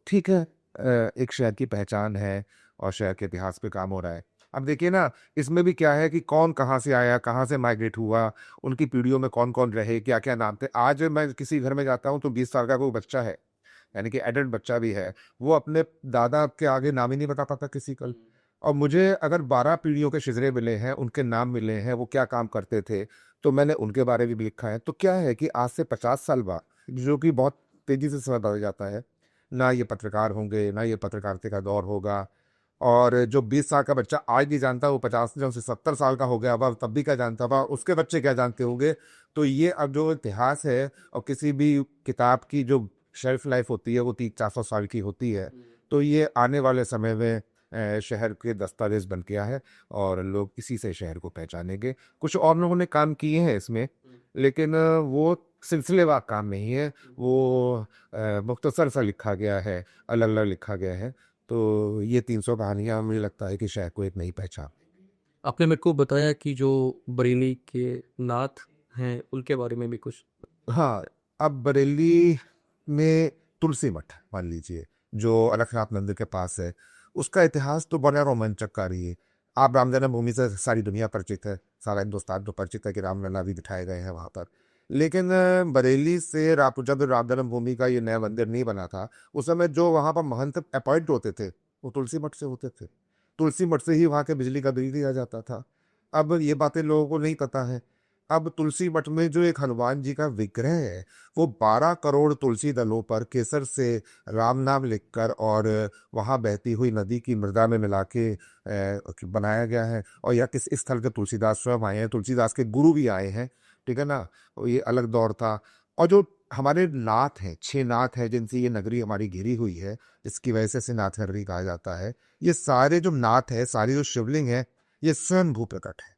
ठीक है, एक शहर की पहचान है और शहर के इतिहास पे काम हो रहा है। अब देखिए ना, इसमें भी क्या है कि कौन कहाँ से आया, कहाँ से माइग्रेट हुआ, उनकी पीढ़ियों में कौन कौन रहे, क्या क्या नाम थे। आज मैं किसी घर में जाता हूँ तो 20 साल का कोई बच्चा है, यानी कि एडल्ट बच्चा भी है, वो अपने दादा के आगे नाम ही नहीं बता पाता किसी का। और मुझे अगर 12 पीढ़ियों के शिजरे मिले हैं, उनके नाम मिले हैं, वो क्या काम करते थे, तो मैंने उनके बारे में भी लिखा है। तो क्या है कि आज से 50 साल बाद, जो कि बहुत तेज़ी से समय बदल जाता है, ना ये पत्रकार होंगे, ना ये पत्रकारिता का दौर होगा। और जो 20 साल का बच्चा आज भी जानता है, वो 50 जब से 70 साल का हो गया वह तब भी क्या जानता था, उसके बच्चे क्या जानते होंगे। तो ये अब जो इतिहास है, और किसी भी किताब की जो शेल्फ लाइफ होती है वो 300-400 साल की होती है। तो ये आने वाले समय में शहर के दस्तावेज बन गया है और लोग इसी से शहर को पहचानेंगे। कुछ और लोगों ने काम किए हैं इसमें, लेकिन वो सिलसिलेवार काम नहीं है, वो मुख्तसर सा लिखा गया है, अलग अलग लिखा गया है। तो ये 300 कहानियाँ मुझे लगता है कि शहर को एक नई पहचान। आपने मेरे को बताया कि जो बरेली के नाथ हैं उनके बारे में भी कुछ। हाँ, अब बरेली में तुलसी मठ मान लीजिए जो अलखनाथ मंदिर के पास है, उसका इतिहास तो बड़ा रोमांचकारी है। आप राम जन्मभूमि से सारी दुनिया परिचित है, सारा हिंदुस्तान तो परिचित है कि रामलला भी बिठाए गए हैं वहाँ पर। लेकिन बरेली से जब राम जन्मभूमि का ये नया मंदिर नहीं बना था, उस समय जो वहाँ पर महंत अपॉइंट होते थे वो तुलसी मठ से होते थे। तुलसी मठ से ही वहाँ के बिजली का बिल दिया जाता था। अब ये बातें लोगों को नहीं पता है। अब तुलसी मठ में जो एक हनुमान जी का विग्रह है, वो 12 करोड़ तुलसी दलों पर केसर से राम नाम लिखकर और वहाँ बहती हुई नदी की मृदा में मिला के बनाया गया है। और यह किस स्थल के तुलसीदास स्वयं आए हैं, तुलसीदास के गुरु भी आए हैं, ठीक है ना। और ये अलग दौर था। और जो हमारे नाथ हैं, 6 नाथ हैं जिनसे ये नगरी हमारी घिरी हुई है, इसकी वजह से इसे नाथ नगरी कहा जाता है। ये सारे जो नाथ है, सारी जो शिवलिंग है, ये स्वयं भू प्रकट है,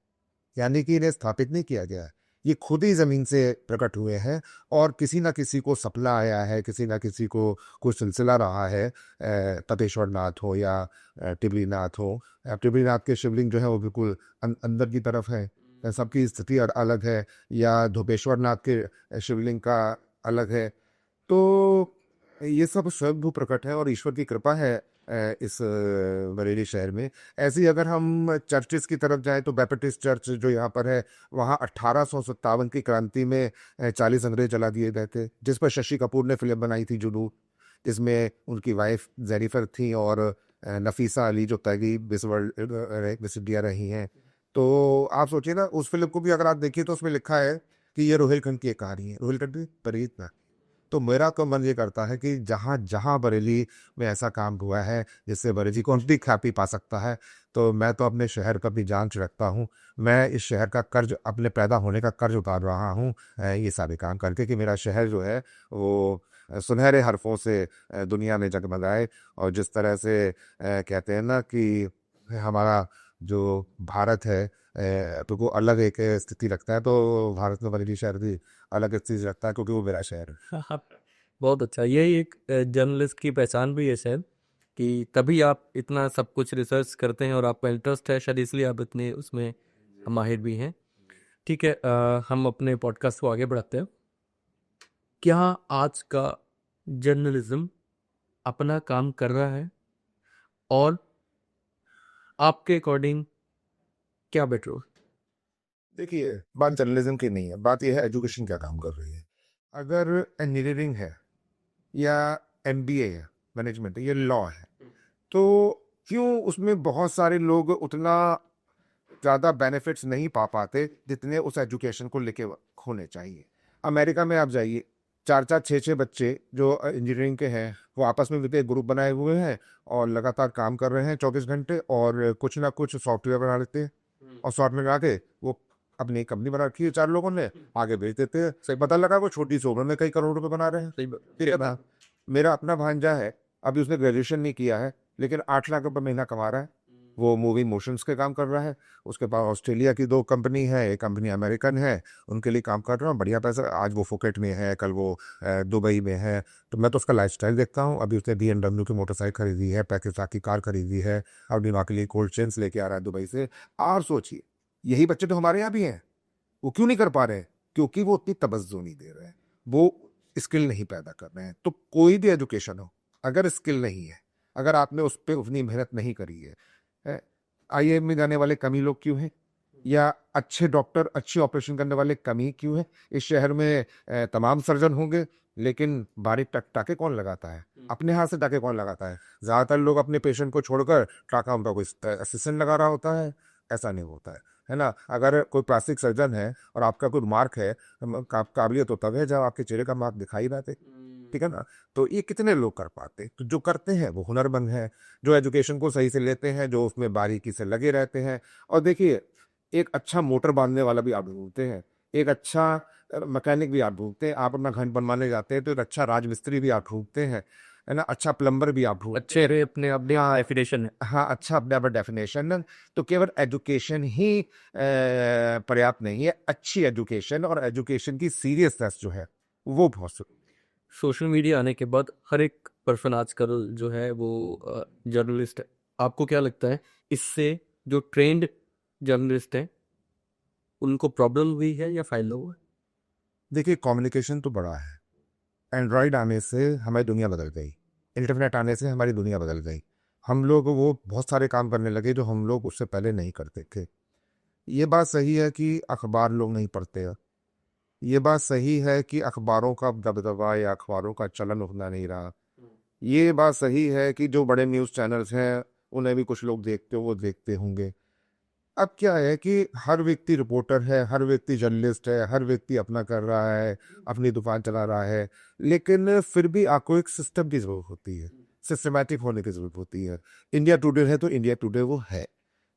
यानी कि इन्हें स्थापित नहीं किया गया है। ये खुद ही जमीन से प्रकट हुए हैं और किसी ना किसी को सपना आया है, किसी ना किसी को कुछ सिलसिला रहा है। तपेश्वर नाथ हो या टिबली नाथ हो। टिबली नाथ के शिवलिंग जो है वो बिल्कुल अंदर की तरफ है, सबकी स्थिति अलग है। या धोपेश्वर नाथ के शिवलिंग का अलग है। तो ये सब स्वयंभू प्रकट है और ईश्वर की कृपा है इस बरेली शहर में। ऐसे ही अगर हम चर्चेस की तरफ जाएं तो बैप्टिस्ट चर्च जो यहाँ पर है, वहाँ 1857 की क्रांति में 40 अंग्रेज जला दिए गए थे, जिस पर शशि कपूर ने फिल्म बनाई थी जुनून, जिसमें उनकी वाइफ जेनिफर थी और नफीसा अली जो तैगी मिस इंडिया रही हैं। तो आप सोचिए ना, उस फिल्म को भी अगर आप देखिए तो उसमें लिखा है कि ये रोहिलखंड की एक कहानी है। रोहिलखंड बरेली ना। तो मेरा तो मन ये करता है कि जहाँ जहाँ बरेली में ऐसा काम हुआ है जिससे बरेली को भी ख्याति पा सकता है, तो मैं तो अपने शहर का भी जान रखता हूँ। मैं इस शहर का कर्ज, अपने पैदा होने का कर्ज उतार रहा हूँ ये सारे काम करके, कि मेरा शहर जो है वो सुनहरे हरफों से दुनिया में जगमगाए। और जिस तरह से कहते हैं ना कि हमारा जो भारत है तो को अलग एक स्थिति रखता है, तो भारत में बरेली शहर भी अलग स्थिति रखता है क्योंकि वो मेरा शहर है। बहुत अच्छा। यही एक जर्नलिस्ट की पहचान भी है शायद, कि तभी आप इतना सब कुछ रिसर्च करते हैं और आपका इंटरेस्ट है शायद, इसलिए आप इतने उसमें माहिर भी हैं। ठीक है, हम अपने पॉडकास्ट को आगे बढ़ाते हैं। क्या आज का जर्नलिज्म अपना काम कर रहा है, और आपके अकॉर्डिंग क्या बेटर हो? देखिए, बात जर्नलिज्म की नहीं है, बात यह है एजुकेशन क्या काम कर रही है। अगर इंजीनियरिंग है या एमबीए है, मैनेजमेंट है, ये लॉ है, तो क्यों उसमें बहुत सारे लोग उतना ज़्यादा बेनिफिट्स नहीं पा पाते जितने उस एजुकेशन को लेके होने चाहिए। अमेरिका में आप जाइए, 4-4, 6-6 बच्चे जो इंजीनियरिंग के हैं वो आपस में मिलकर ग्रुप बनाए हुए हैं और लगातार काम कर रहे हैं 24 घंटे, और कुछ ना कुछ सॉफ्टवेयर बना लेते हैं और सॉफ्टवेयर बना के वो अपनी कंपनी बना रखी है 4 लोगों ने, आगे भेज देते हैं। सही पता लगा वो छोटी सी उम्र में कई करोड़ रुपए बना रहे हैं। सही ठीक है ना। मेरा अपना भांजा है, अभी उसने ग्रेजुएशन नहीं किया है लेकिन 8 लाख रुपए महीना कमा रहा है। वो मूवी मोशंस के काम कर रहा है। उसके पास ऑस्ट्रेलिया की 2 कंपनी है, एक कंपनी अमेरिकन है, उनके लिए काम कर रहा हूँ, बढ़िया पैसा। आज वो फुकेट में है, कल वो दुबई में है। तो मैं तो उसका लाइफस्टाइल देखता हूँ। अभी उसने BMW की मोटरसाइकिल खरीदी है, पैकेसा की कार खरीदी है, अपनी माँ के लिए कोल्ड चेन्स लेके आ रहा है दुबई से। और सोचिए, यही बच्चे तो हमारे यहाँ भी हैं। वो क्यों नहीं कर पा रहे हैं? क्योंकि वो उतनी तवज्जो नहीं दे रहे हैं, वो स्किल नहीं पैदा कर रहे हैं। तो कोई भी एजुकेशन हो, अगर स्किल नहीं है, अगर आपने उस पर उतनी मेहनत नहीं करी है, IIM में जाने वाले कम ही लोग क्यों हैं? या अच्छे डॉक्टर, अच्छे ऑपरेशन करने वाले कम ही क्यों हैं? इस शहर में तमाम सर्जन होंगे, लेकिन बारीक टाके कौन लगाता है? अपने हाथ से टाके कौन लगाता है? ज़्यादातर लोग अपने पेशेंट को छोड़कर टाका उनका कोई असिस्टेंट लगा रहा होता है। ऐसा नहीं होता है ना। अगर कोई प्लास्टिक सर्जन है और आपका कोई मार्क है, काबिलियत तो तब है जब आपके चेहरे का मार्क दिखाई ना दे, ठीक है ना। तो ये कितने लोग कर पाते? तो जो करते हैं वो हुनरमंद हैं, जो एजुकेशन को सही से लेते हैं, जो उसमें बारीकी से लगे रहते हैं। और देखिए, एक अच्छा मोटर बांधने वाला भी आप ढूंढते हैं, एक अच्छा मैकेनिक भी आप ढूंढते हैं। आप अपना घर बनवाने जाते हैं तो एक अच्छा राजमिस्त्री भी आप ढूंढते हैं, है ना। अच्छा प्लम्बर भी आप ढूंढते अच्छे रे अपने अपने यहाँ डेफिनेशन है। हैं। हाँ, अच्छा अपने आप डेफिनेशन। तो केवल एजुकेशन ही पर्याप्त नहीं है। अच्छी एजुकेशन और एजुकेशन की सीरियसनेस जो है वो बहुत सोशल मीडिया आने के बाद हर एक पर्सन आजकल जो है वो जर्नलिस्ट है। आपको क्या लगता है इससे जो ट्रेंड जर्नलिस्ट हैं उनको प्रॉब्लम हुई है या फायदा हुआ है? देखिए, कम्युनिकेशन तो बड़ा है। एंड्रॉयड आने से हमारी दुनिया बदल गई, इंटरनेट आने से हमारी दुनिया बदल गई। हम लोग वो बहुत सारे काम करने लगे जो हम लोग उससे पहले नहीं करते थे। ये बात सही है कि अखबार लोग नहीं पढ़ते हैं, ये बात सही है कि अखबारों का दबदबा या अखबारों का चलन उतना नहीं रहा। ये बात सही है कि जो बड़े न्यूज़ चैनल्स हैं उन्हें भी कुछ लोग देखते हो, वो देखते होंगे। अब क्या है कि हर व्यक्ति रिपोर्टर है, हर व्यक्ति जर्नलिस्ट है, हर व्यक्ति अपना कर रहा है, अपनी दुकान चला रहा है, लेकिन फिर भी आपको एक सिस्टम की ज़रूरत होती है, सिस्टमैटिक होने की ज़रूरत होती है। इंडिया टुडे है तो इंडिया टुडे वो है,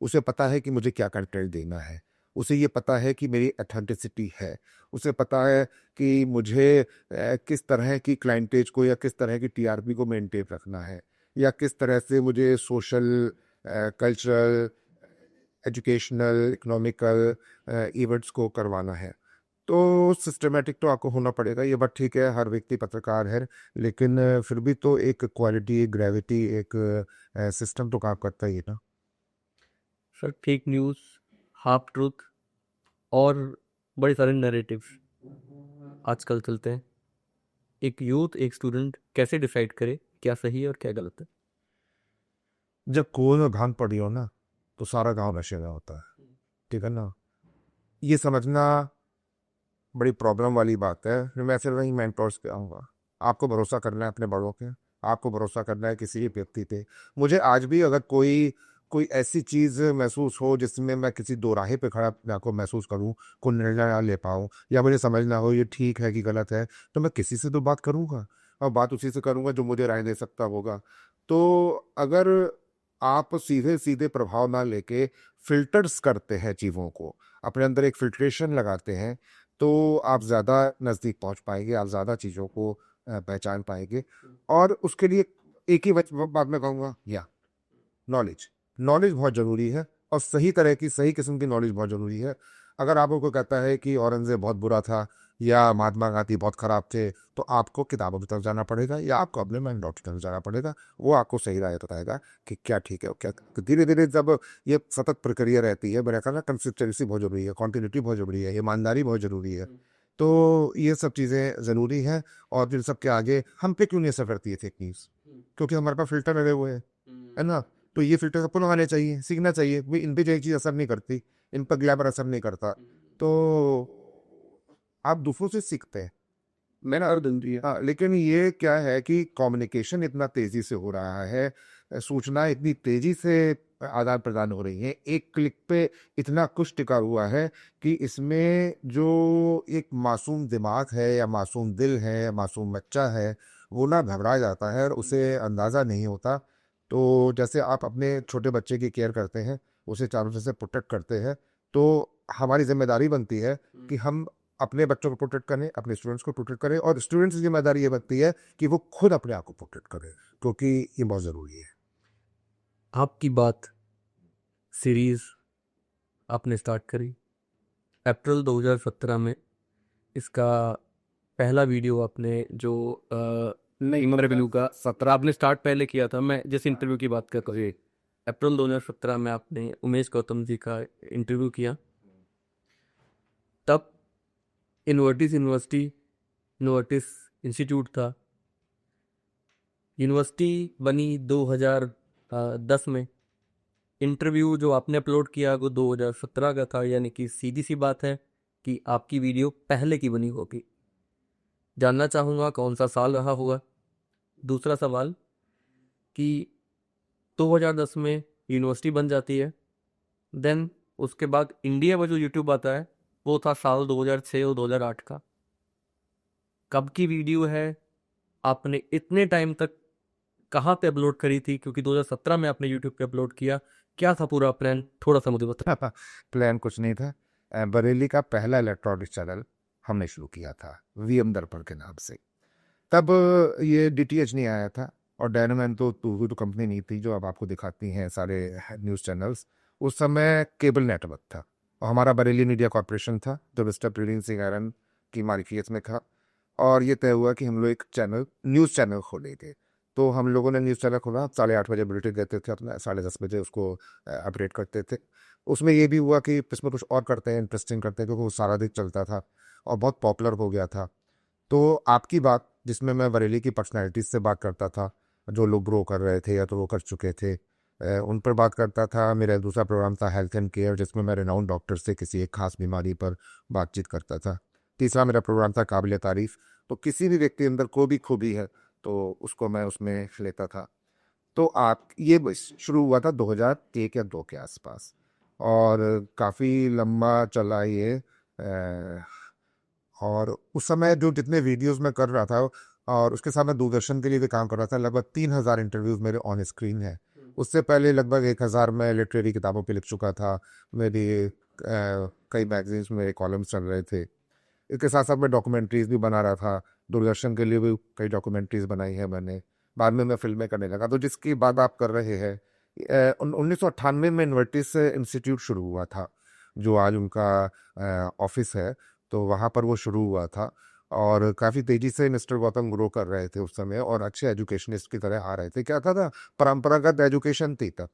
उसे पता है कि मुझे क्या कंटेंट देना है, उसे ये पता है कि मेरी अथेंटिसिटी है, उसे पता है कि मुझे किस तरह की क्लाइंटेज को या किस तरह की टीआरपी को मेंटेन रखना है, या किस तरह से मुझे social, cultural, educational, economical events को करवाना है। तो सिस्टमेटिक तो आपको होना पड़ेगा, ये बात ठीक है, हर व्यक्ति पत्रकार है, लेकिन फिर भी तो एक क्वालिटी, एक ग्रेविटी, एक सिस्टम तो काम करता ही है ना। Sir, fake news, half truth और बड़े सारे नैरेटिव्स आजकल चलते हैं। एक यूथ, एक स्टूडेंट कैसे डिसाइड करे क्या सही है और क्या गलत है? जब कुएं में भांग पड़ी हो ना तो सारा गांव नशे में होता है, ठीक है ना। ये समझना बड़ी प्रॉब्लम वाली बात है। मैं फिर वही मेंटोर्स पे आऊँगा। आपको भरोसा करना है अपने बड़ों पे, आपको भरोसा करना है किसी व्यक्ति पे। मुझे आज भी अगर कोई कोई ऐसी चीज़ महसूस हो जिसमें मैं किसी दोराहे पे खड़ा अपने आप को महसूस करूँ, कोई निर्णय ना ले पाऊँ, या मुझे समझ ना हो ये ठीक है कि गलत है, तो मैं किसी से तो बात करूँगा, और बात उसी से करूँगा जो मुझे राय दे सकता होगा। तो अगर आप सीधे सीधे प्रभाव ना लेके फिल्टर्स करते हैं चीज़ों को, अपने अंदर एक फिल्ट्रेशन लगाते हैं, तो आप ज़्यादा नज़दीक पहुंच पाएंगे, आप ज़्यादा चीज़ों को पहचान पाएंगे। और उसके लिए एक ही बात मैं कहूँगा, या नॉलेज नॉलेज बहुत ज़रूरी है, और सही तरह की, सही किस्म की नॉलेज बहुत ज़रूरी है। अगर आपको कोई कहता है कि औरंगज़ेब बहुत बुरा था या महात्मा गांधी बहुत ख़राब थे, तो आपको किताबों की तरफ जाना पड़ेगा या आपको अपने माइंड डॉट की तरफ जाना पड़ेगा। वो आपको सही राय बताएगा कि क्या ठीक है और क्या। धीरे धीरे जब ये सतत प्रक्रिया रहती है, मेरा कहना कंसिस्टेंसी बहुत ज़रूरी है, कॉन्टिन्यूटी बहुत ज़रूरी है, ईमानदारी बहुत ज़रूरी है। तो ये सब चीज़ें ज़रूरी हैं, और फिर सबके आगे हम पे क्यों नहीं असर करती है फेक न्यूज़? क्योंकि हमारे पास फिल्टर लगे हुए हैं, है ना। तो ये फिल्टर सबको लगाने चाहिए, सीखना चाहिए। भाई इन पे जो एक चीज़ असर नहीं करती, इन पर ग्लैमर असर नहीं करता, तो आप दूसरों से सीखते हैं। मैंने हाँ, लेकिन ये क्या है कि कम्युनिकेशन इतना तेज़ी से हो रहा है, सूचना इतनी तेज़ी से आदान प्रदान हो रही है, एक क्लिक पे इतना कुछ टिका हुआ है कि इसमें जो एक मासूम दिमाग है या मासूम दिल है या मासूम बच्चा है, वो ना घबरा जाता है और उसे अंदाज़ा नहीं होता। तो जैसे आप अपने छोटे बच्चे की केयर करते हैं, उसे चारों तरफ से प्रोटेक्ट करते हैं, तो हमारी जिम्मेदारी बनती है कि हम अपने बच्चों को प्रोटेक्ट करें, अपने स्टूडेंट्स को प्रोटेक्ट करें, और स्टूडेंट्स की जिम्मेदारी ये बनती है कि वो खुद अपने आप को प्रोटेक्ट करें, क्योंकि ये बहुत ज़रूरी है। आपकी बात सीरीज़ आपने स्टार्ट करी अप्रैल 2017 में। इसका पहला वीडियो आपने जो नहीं रिव्यू का 17 आपने स्टार्ट पहले किया था। मैं जिस इंटरव्यू की बात कर रही, अप्रैल 2017 में आपने उमेश गौतम जी का इंटरव्यू किया। तब इन्वर्टिस इंस्टीट्यूट था, यूनिवर्सिटी बनी 2010 में। इंटरव्यू जो आपने अपलोड किया वो 2017 का था, यानी कि सीधी सी बात है कि आपकी वीडियो पहले की बनी होगी। जानना चाहूँगा कौन सा साल रहा होगा। दूसरा सवाल कि 2010 में यूनिवर्सिटी बन जाती है, देन उसके बाद इंडिया में जो यूट्यूब आता है वो था साल 2006 और 2008 का। कब की वीडियो है? आपने इतने टाइम तक कहाँ पे अपलोड करी थी? क्योंकि 2017 में आपने यूट्यूब पे अपलोड किया, क्या था पूरा प्लान? थोड़ा सा मुझे बता। प्लान कुछ नहीं था। बरेली का पहला इलेक्ट्रॉनिक चैनल हमने शुरू किया था वीएम दर्पण के नाम से। तब ये डीटीएच नहीं आया था, और डायनामैन तो कंपनी नहीं थी जो अब आपको दिखाती हैं सारे न्यूज़ चैनल्स। उस समय केबल नेटवर्क था, और हमारा बरेली मीडिया कॉर्पोरेशन था जो मिस्टर प्रीलिन सिंह आयरन की मालिकियत में था। और ये तय हुआ कि हम लोग एक चैनल, न्यूज़ चैनल खोलेंगे। तो हम लोगों ने न्यूज़ चैनल खोला, 8:30 बजे बुलेटिन देते थे अपना, 10:30 बजे उसको अपडेट करते थे। उसमें ये भी हुआ कि इसमें कुछ और करते हैं, इंटरेस्टिंग करते हैं, क्योंकि वो सारा दिन चलता था और बहुत पॉपुलर हो गया था। तो आपकी बात, जिसमें मैं बरेली की पर्सनैलिटीज से बात करता था, जो लोग ग्रो कर रहे थे या तो वो कर चुके थे, उन पर बात करता था। मेरा दूसरा प्रोग्राम था हेल्थ एंड केयर, जिसमें मैं रिनाउंड डॉक्टर से किसी एक खास बीमारी पर बातचीत करता था। तीसरा मेरा प्रोग्राम था काबिल तारीफ, तो किसी भी व्यक्ति के अंदर कोई भी खूबी है तो उसको मैं उसमें लेता था। तो आप ये बस शुरू हुआ था 2001 या 2 के आसपास, और काफ़ी लंबा चला ये। और उस समय जो जितने वीडियोस मैं कर रहा था, और उसके साथ मैं दूरदर्शन के लिए भी काम कर रहा था, लगभग 3000 इंटरव्यूज़ मेरे ऑन स्क्रीन है। उससे पहले लगभग 1000 मैं लिटरेरी किताबों पे लिख चुका था। मेरी कई मैगजीन्स में मेरे कॉलम्स चल रहे थे। इसके साथ साथ मैं डॉक्यूमेंट्रीज़ भी बना रहा था। दूरदर्शन के लिए भी कई डॉक्यूमेंट्रीज़ बनाई है मैंने। बाद में मैं फिल्में करने लगा। तो जिसकी बात आप कर रहे हैं, 1998 में इन्वर्टिस इंस्टीट्यूट शुरू हुआ था, जो आज उनका ऑफिस है। तो वहाँ पर वो शुरू हुआ था, और काफ़ी तेज़ी से मिस्टर गौतम ग्रो कर रहे थे उस समय, और अच्छे एजुकेशनिस्ट की तरह आ रहे थे। क्या था परंपरागत एजुकेशन थी तब,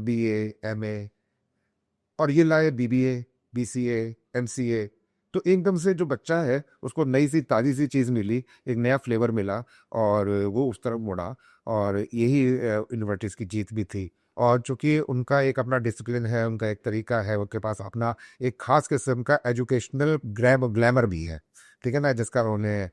BA, MA, और ये लाए BBA, BCA, MCA। तो एकदम से जो बच्चा है उसको नई सी ताज़ी सी चीज़ मिली, एक नया फ्लेवर मिला, और वो उस तरफ मुड़ा। और यही यूनिवर्सिटीज़ की जीत भी थी। और चूँकि उनका एक अपना डिसिप्लिन है, उनका एक तरीका है, उनके पास अपना एक ख़ास किस्म का एजुकेशनल ग्लैमर भी है, ठीक है ना, जिसका उन्होंने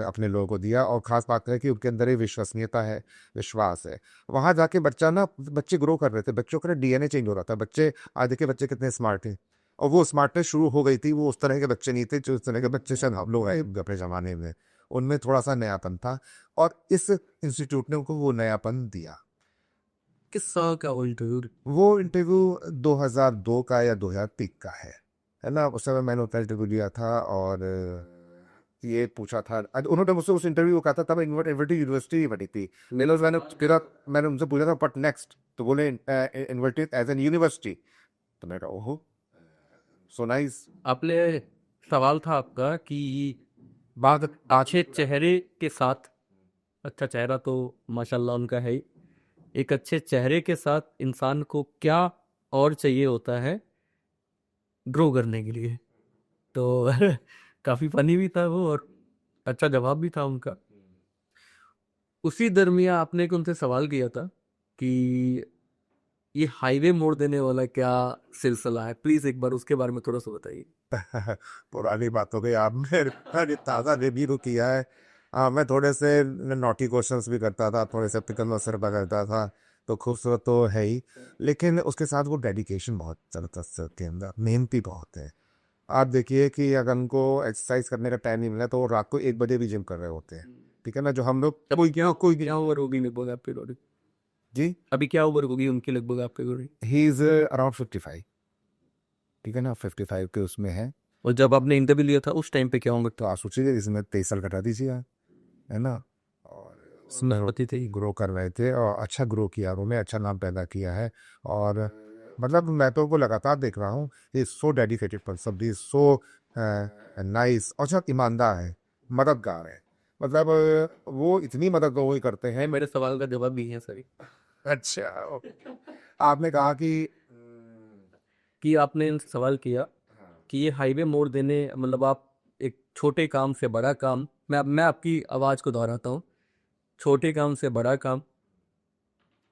अपने लोगों को दिया। और ख़ास बात है कि उनके अंदर ही विश्वसनीयता है, विश्वास है। वहाँ जाके बच्चे ग्रो कर रहे थे, बच्चों का DNA चेंज हो रहा था। बच्चे आज देखिए बच्चे कितने स्मार्ट हैं, और वो स्मार्टनेस शुरू हो गई थी। वो उस तरह के बच्चे नहीं थे जो इस तरह के बच्चे शायद हम लोग आए अपने ज़माने में। उनमें थोड़ा सा नयापन था, और इस इंस्टीट्यूट ने उनको वो नयापन दिया। किस साल का वो इंटरव्यू? वो इंटरव्यू 2002 का या 2003 का है ना। उस समय मैंने उतना इंटरव्यू दिया था, और ये पूछा था, उन्होंने मुझसे उस इंटरव्यू को कहा था, तब इन्वर्टेड यूनिवर्सिटी नहीं बनी थी। मैंने उनसे पूछा था बट नेक्स्ट, तो बोले इन्वर्टेड एज एन यूनिवर्सिटी। तो मैं कहा ओहो, सो नाइस। आपने सवाल था आपका कि बाद अच्छे चेहरे के साथ, अच्छा चेहरा तो माशाल्लाह उनका है ही, एक अच्छे चेहरे के साथ इंसान को क्या और चाहिए होता है ग्रो करने के लिए। तो काफ़ी फनी भी था वो, और अच्छा जवाब भी था उनका। उसी दरमियान आपने एक उनसे सवाल किया था कि ये हाईवे मोड़ देने वाला क्या सिलसिला है, प्लीज़ एक बार उसके बारे में थोड़ा सा बताइए। पुरानी बातों के आपने ताज़ा रिव्यू किया है। मैं थोड़े से नॉटी क्वेश्चंस भी करता था, थोड़े से पिकल असर करता था, तो खूबसूरत तो है ही, लेकिन उसके साथ वो डेडिकेशन बहुत ज़बरदस्त है उसके अंदर, मेहनती बहुत है। आप देखिए कि अगर उनको एक्सरसाइज करने का टाइम नहीं मिला तो वो रात को 1 बजे भी जिम कर रहे होते हैं, ठीक है ना। जो हम लोग क्या उम्र होगी लगभग आपके गोरी? जी, अभी क्या उम्र होगी उनकी लगभग आपके गोरी? ही इज़ अराउंड 55, ठीक है ना, 55 के उसमें है। और जब आपने इंटरव्यू लिया था उस टाइम पे क्या उम्र तो आप सोचिए, इसमें 23 साल घटा दीजिए आप, है ना। और पति थे? ग्रो कर रहे थे, और अच्छा ग्रो किया, उन्होंने अच्छा नाम पैदा किया है। और मतलब मैं तो वो लगातार देख रहा हूँ, ही सो डेडिकेटेड पर्सन, ही सो नाइस, और अच्छा ईमानदार है, मददगार है। मतलब वो इतनी मदद वो ही करते हैं। मेरे सवाल का जवाब भी है सभी। अच्छा, ओके। आपने कहा कि आपने इनसे सवाल किया कि ये हाईवे मोड़ देने, मतलब आप एक छोटे काम से बड़ा काम, मैं आपकी आवाज़ को दोहराता हूँ, छोटे काम से बड़ा काम,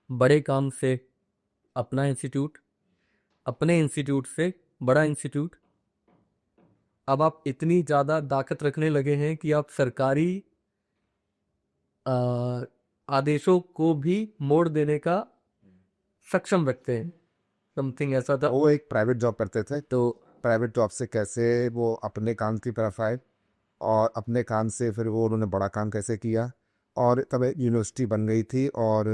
बड़े काम से अपना इंस्टीट्यूट, अपने इंस्टीट्यूट से बड़ा इंस्टीट्यूट। अब आप इतनी ज़्यादा ताकत रखने लगे हैं कि आप सरकारी आदेशों को भी मोड़ देने का सक्षम रखते हैं, समथिंग ऐसा था। वो एक प्राइवेट जॉब करते थे, तो प्राइवेट जॉब से कैसे वो अपने काम की तरफ आए, और अपने काम से फिर वो उन्होंने बड़ा काम कैसे किया, और तब एक यूनिवर्सिटी बन गई थी। और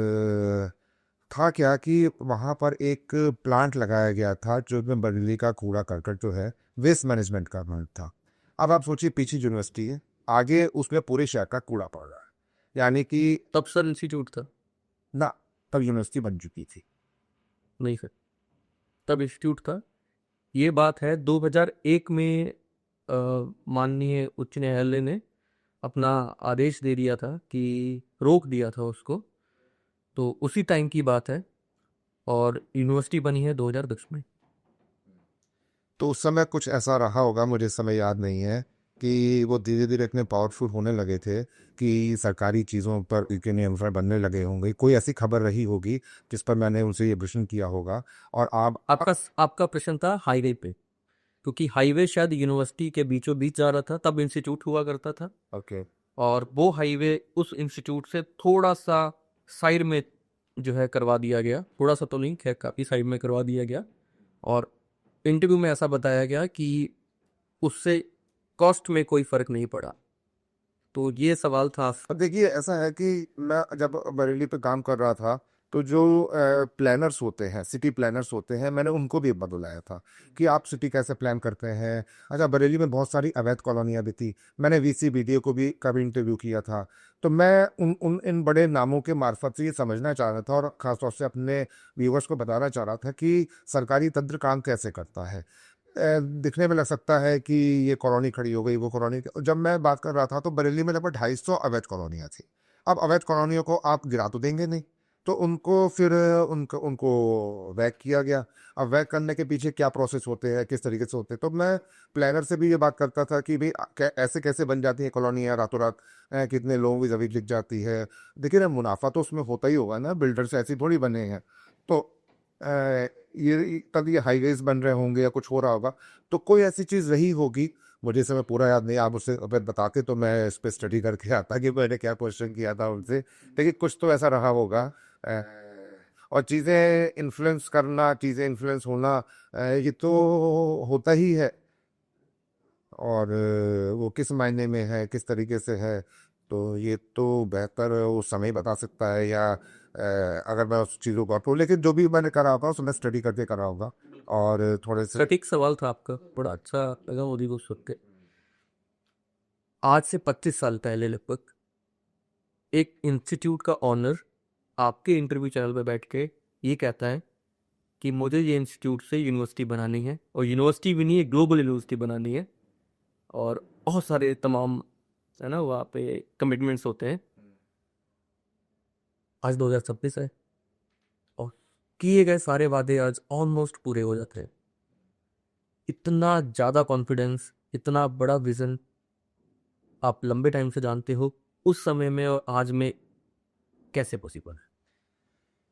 था क्या कि वहाँ पर एक प्लांट लगाया गया था, जो में बरेली का कूड़ा करकट जो है, वेस्ट मैनेजमेंट का प्लांट था। अब आप सोचिए, पीछे यूनिवर्सिटी है, आगे उसमें पूरे शहर का कूड़ा पड़ रहा है, यानी कि तब सर इंस्टीट्यूट था? ना, तब यूनिवर्सिटी बन चुकी थी। नहीं सर, तब इंस्टीट्यूट था। ये बात है 2001 में माननीय उच्च न्यायालय ने अपना आदेश दे दिया था कि रोक दिया था उसको, तो उसी टाइम की बात है और यूनिवर्सिटी बनी है 2010 में। तो उस समय कुछ ऐसा रहा होगा, मुझे इस समय याद नहीं है, कि वो धीरे धीरे इतने पावरफुल होने लगे थे कि सरकारी चीज़ों पर उनके नियंत्रण बनने लगे होंगे। कोई ऐसी खबर रही होगी जिस पर मैंने उनसे ये प्रश्न किया होगा। और आप आपका प्रश्न था हाईवे पे, क्योंकि हाईवे शायद यूनिवर्सिटी के बीचों बीच जा रहा था, तब इंस्टीट्यूट हुआ करता था, ओके, और वो हाईवे उस इंस्टीट्यूट से थोड़ा सा साइड में जो है करवा दिया गया, थोड़ा सा तो नहीं, खैर काफ़ी साइड में करवा दिया गया। और इंटरव्यू में ऐसा बताया गया कि उससे कॉस्ट में कोई फ़र्क नहीं पड़ा। तो ये सवाल था। अब देखिए ऐसा है कि मैं जब बरेली पे काम कर रहा था तो जो प्लानर्स होते हैं, सिटी प्लानर्स होते हैं, मैंने उनको भी एक बार बुलाया था कि आप सिटी कैसे प्लान करते हैं। अच्छा, बरेली में बहुत सारी अवैध कॉलोनियाँ भी थी, मैंने वीसी बीडीओ को भी कभी इंटरव्यू किया था। तो मैं इन बड़े नामों के मार्फत से ये समझना चाह रहा था और ख़ासतौर से अपने व्यूवर्स को बताना चाह रहा था कि सरकारी तंत्र काम कैसे करता है। दिखने में लग सकता है कि ये कॉलोनी खड़ी हो गई, वो कॉलोनी। जब मैं बात कर रहा था तो बरेली में लगभग 250 अवैध कॉलोनियाँ थी। अब अवैध कॉलोनियों को आप गिरा तो देंगे नहीं, तो उनको फिर उनको वैक किया गया। अब वैक करने के पीछे क्या प्रोसेस होते हैं, किस तरीके से होते हैं, तो मैं प्लानर से भी ये बात करता था कि भाई ऐसे कैसे बन जाती है कॉलोनियाँ रातों रात, कितने लोगों की ज़मीन लिख जाती है। देखिए ना, मुनाफा तो उसमें होता ही होगा ना, बिल्डर से ऐसी थोड़ी बने हैं। तो ये तब ये हाईवेज बन रहे होंगे या कुछ हो रहा होगा, तो कोई ऐसी चीज़ रही होगी। मुझे समय पूरा याद नहीं, आप उससे अगर बताते तो मैं इस पर स्टडी करके आता कि मैंने क्या क्वेश्चन किया था उनसे, लेकिन कुछ तो ऐसा रहा होगा। और चीज़ें इन्फ्लुएंस करना, चीज़ें इन्फ्लुएंस होना, ये तो होता ही है। और वो किस मायने में है, किस तरीके से है, तो ये तो बेहतर वो समय बता सकता है, या अगर मैं उस चीज़ों को अपू, लेकिन जो भी मैंने करा होगा उसमें स्टडी करके करा होगा। और थोड़े से सटीक सवाल था आपका, बड़ा अच्छा लगा मोदी को सुन के। आज से 25 साल पहले लगभग एक इंस्टीट्यूट का ऑनर आपके इंटरव्यू चैनल पे बैठ के ये कहता है कि मुझे ये इंस्टीट्यूट से यूनिवर्सिटी बनानी है, और यूनिवर्सिटी भी नहीं है, ग्लोबल यूनिवर्सिटी बनानी है, और बहुत सारे तमाम है ना वहाँ पे कमिटमेंट्स होते हैं। आज 2026 है और किए गए सारे वादे आज ऑलमोस्ट पूरे हो जाते हैं। इतना ज़्यादा कॉन्फिडेंस, इतना बड़ा विज़न आप लंबे टाइम से जानते हो, उस समय में और आज में कैसे पॉसिबल है?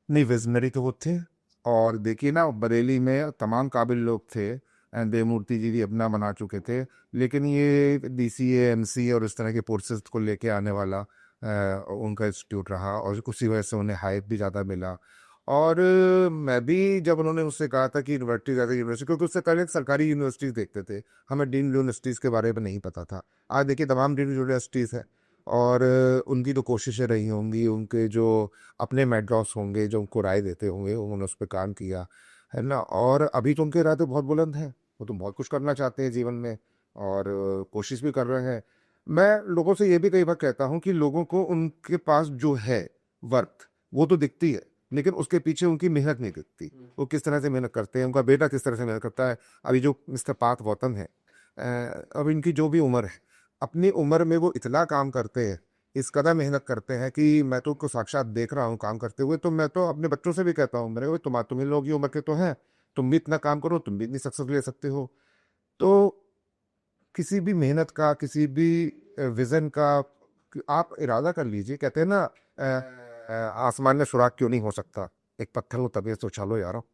नहीं, विजनरी तो वो थे। और देखिए ना, बरेली में तमाम काबिल लोग थे, एंड देवमूर्ति जी भी अपना बना चुके थे, लेकिन ये डीसीए, एमसीए और इस तरह के कोर्सेज को लेके आने वाला उनका इंस्टीट्यूट रहा, और उसी वजह से उन्हें हाइप भी ज़्यादा मिला। और मैं भी जब उन्होंने मुझसे कहा था कि यूनिवर्सिटी, क्योंकि उससे पहले सरकारी यूनिवर्सिटीज़ देखते थे, हमें डीम्ड यूनिवर्सिटीज़ के बारे में नहीं पता था। आज देखिए तमाम डीम्ड यूनिवर्सिटीज़ है, और उनकी तो कोशिशें रही होंगी, उनके जो अपने मेड्रॉस होंगे जो उनको राय देते होंगे, उन्होंने उस पर काम किया है ना। और अभी तो उनके राय तो बहुत बुलंद है, वो तो बहुत कुछ करना चाहते हैं जीवन में, और कोशिश भी कर रहे हैं। मैं लोगों से ये भी कई बार कहता हूँ कि लोगों को उनके पास जो है वर्थ वो तो दिखती है, लेकिन उसके पीछे उनकी मेहनत नहीं दिखती, वो किस तरह से मेहनत करते हैं, उनका बेटा किस तरह से मेहनत करता है। अभी जो मिस्टर पार्थ गौतम है, अब इनकी जो भी उम्र है, अपनी उम्र में वो इतना काम करते हैं, इस कदर मेहनत करते हैं कि मैं तो उनको साक्षात देख रहा हूँ काम करते हुए। तो मैं तो अपने बच्चों से भी कहता हूँ, मेरे तुम ही लोग की उम्र के तो हैं, तुम भी इतना काम करो, तुम भी इतनी सक्सेस ले सकते हो। तो किसी भी मेहनत का, किसी भी विजन का आप इरादा कर लीजिए। कहते हैं ना, आसमान में सुराग क्यों नहीं हो सकता, एक पत्थर को तबीयत से उछालो यारो।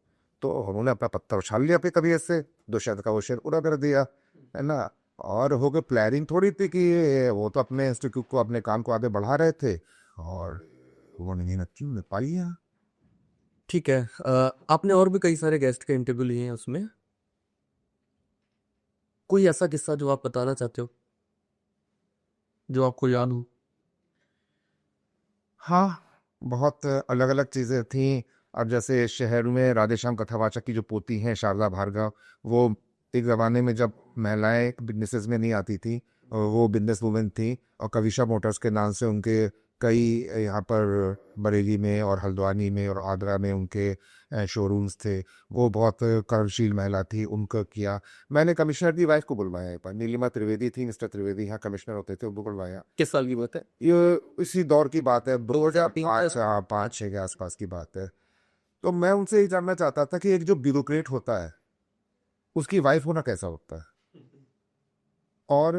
तो उन्होंने अपना पत्थर उछाल लिया अपनी तबीयत से, दुष्यंत का वो शेर पूरा कर दिया, है ना। और हो गए, प्लानिंग थोड़ी थी कि वो तो अपने इंस्टीट्यूट को, अपने काम को आगे बढ़ा रहे थे, और उन्होंने मेहनत की, पा लिया। ठीक है, आपने और भी कई सारे गेस्ट के इंटरव्यू लिए हैं, उसमें कोई ऐसा किस्सा जो आप बताना चाहते हो, जो आपको याद हो? हाँ, बहुत अलग अलग चीज़ें थीं। अब जैसे शहर में राधेश्याम कथावाचक की जो पोती हैं शारदा भार्गव, वो एक ज़माने में जब महिलाएं बिजनेसेस में नहीं आती थी, वो बिजनेस वूमेन थी, और कविशा मोटर्स के नाम से उनके कई यहाँ पर बरेली में और हल्द्वानी में और आगरा में उनके शोरूम्स थे। वो बहुत कार्यशील महिला थी, उनको किया। मैंने कमिश्नर की वाइफ को बुलवाया एक बार, नीलिमा त्रिवेदी थी, मिस्टर त्रिवेदी यहाँ कमिश्नर होते थे, उनको बुलवाया। किस साल की बात है? ये इसी दौर की बात है, 2005-6 के आसपास की बात है। तो मैं उनसे ये जानना चाहता था कि एक जो ब्यूरोक्रेट होता है उसकी वाइफ होना कैसा होता है। और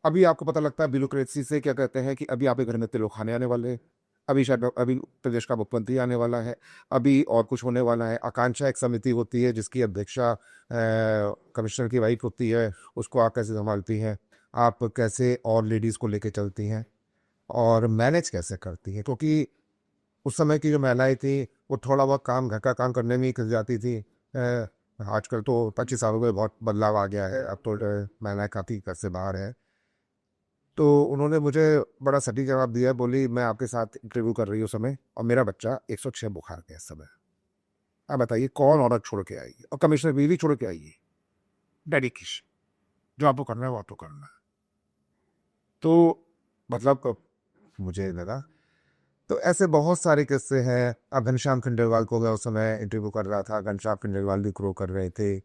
अभी आपको पता लगता है ब्यूरोक्रेसी से क्या कहते हैं कि अभी आपके घर में तिलोक खाने आने वाले हैं, अभी शायद अभी प्रदेश का मुख्यमंत्री आने वाला है, अभी और कुछ होने वाला है। आकांक्षा एक समिति होती है जिसकी अध्यक्षा कमिश्नर की वाइफ होती है, उसको आप कैसे संभालती हैं, आप कैसे और लेडीज़ को लेके चलती हैं और मैनेज कैसे करती हैं, क्योंकि उस समय की जो महिलाएं थी वो थोड़ा बहुत काम, घर का काम करने में ही कर जाती थी। आजकल तो 25 सालों में बहुत बदलाव आ गया है, अब तो महिलाएं काफ़ी घर से बाहर है। तो उन्होंने मुझे बड़ा सटीक जवाब दिया, बोली मैं आपके साथ इंटरव्यू कर रही हूँ समय, और मेरा बच्चा 106 बुखार के इस समय। अब बताइए कौन औरत छोड़ के आएगी, और कमिश्नर बीवी छोड़ के आएगी। डेडिकेशन, जो आपको करना है वो आपको करना है। तो मतलब मुझे लगा, तो ऐसे बहुत सारे किस्से हैं। अब घनश्याम खंडेलवाल को मैं उस समय इंटरव्यू कर रहा था, घनश्याम खंडेलवाल भी ग्रो कर रहे थे,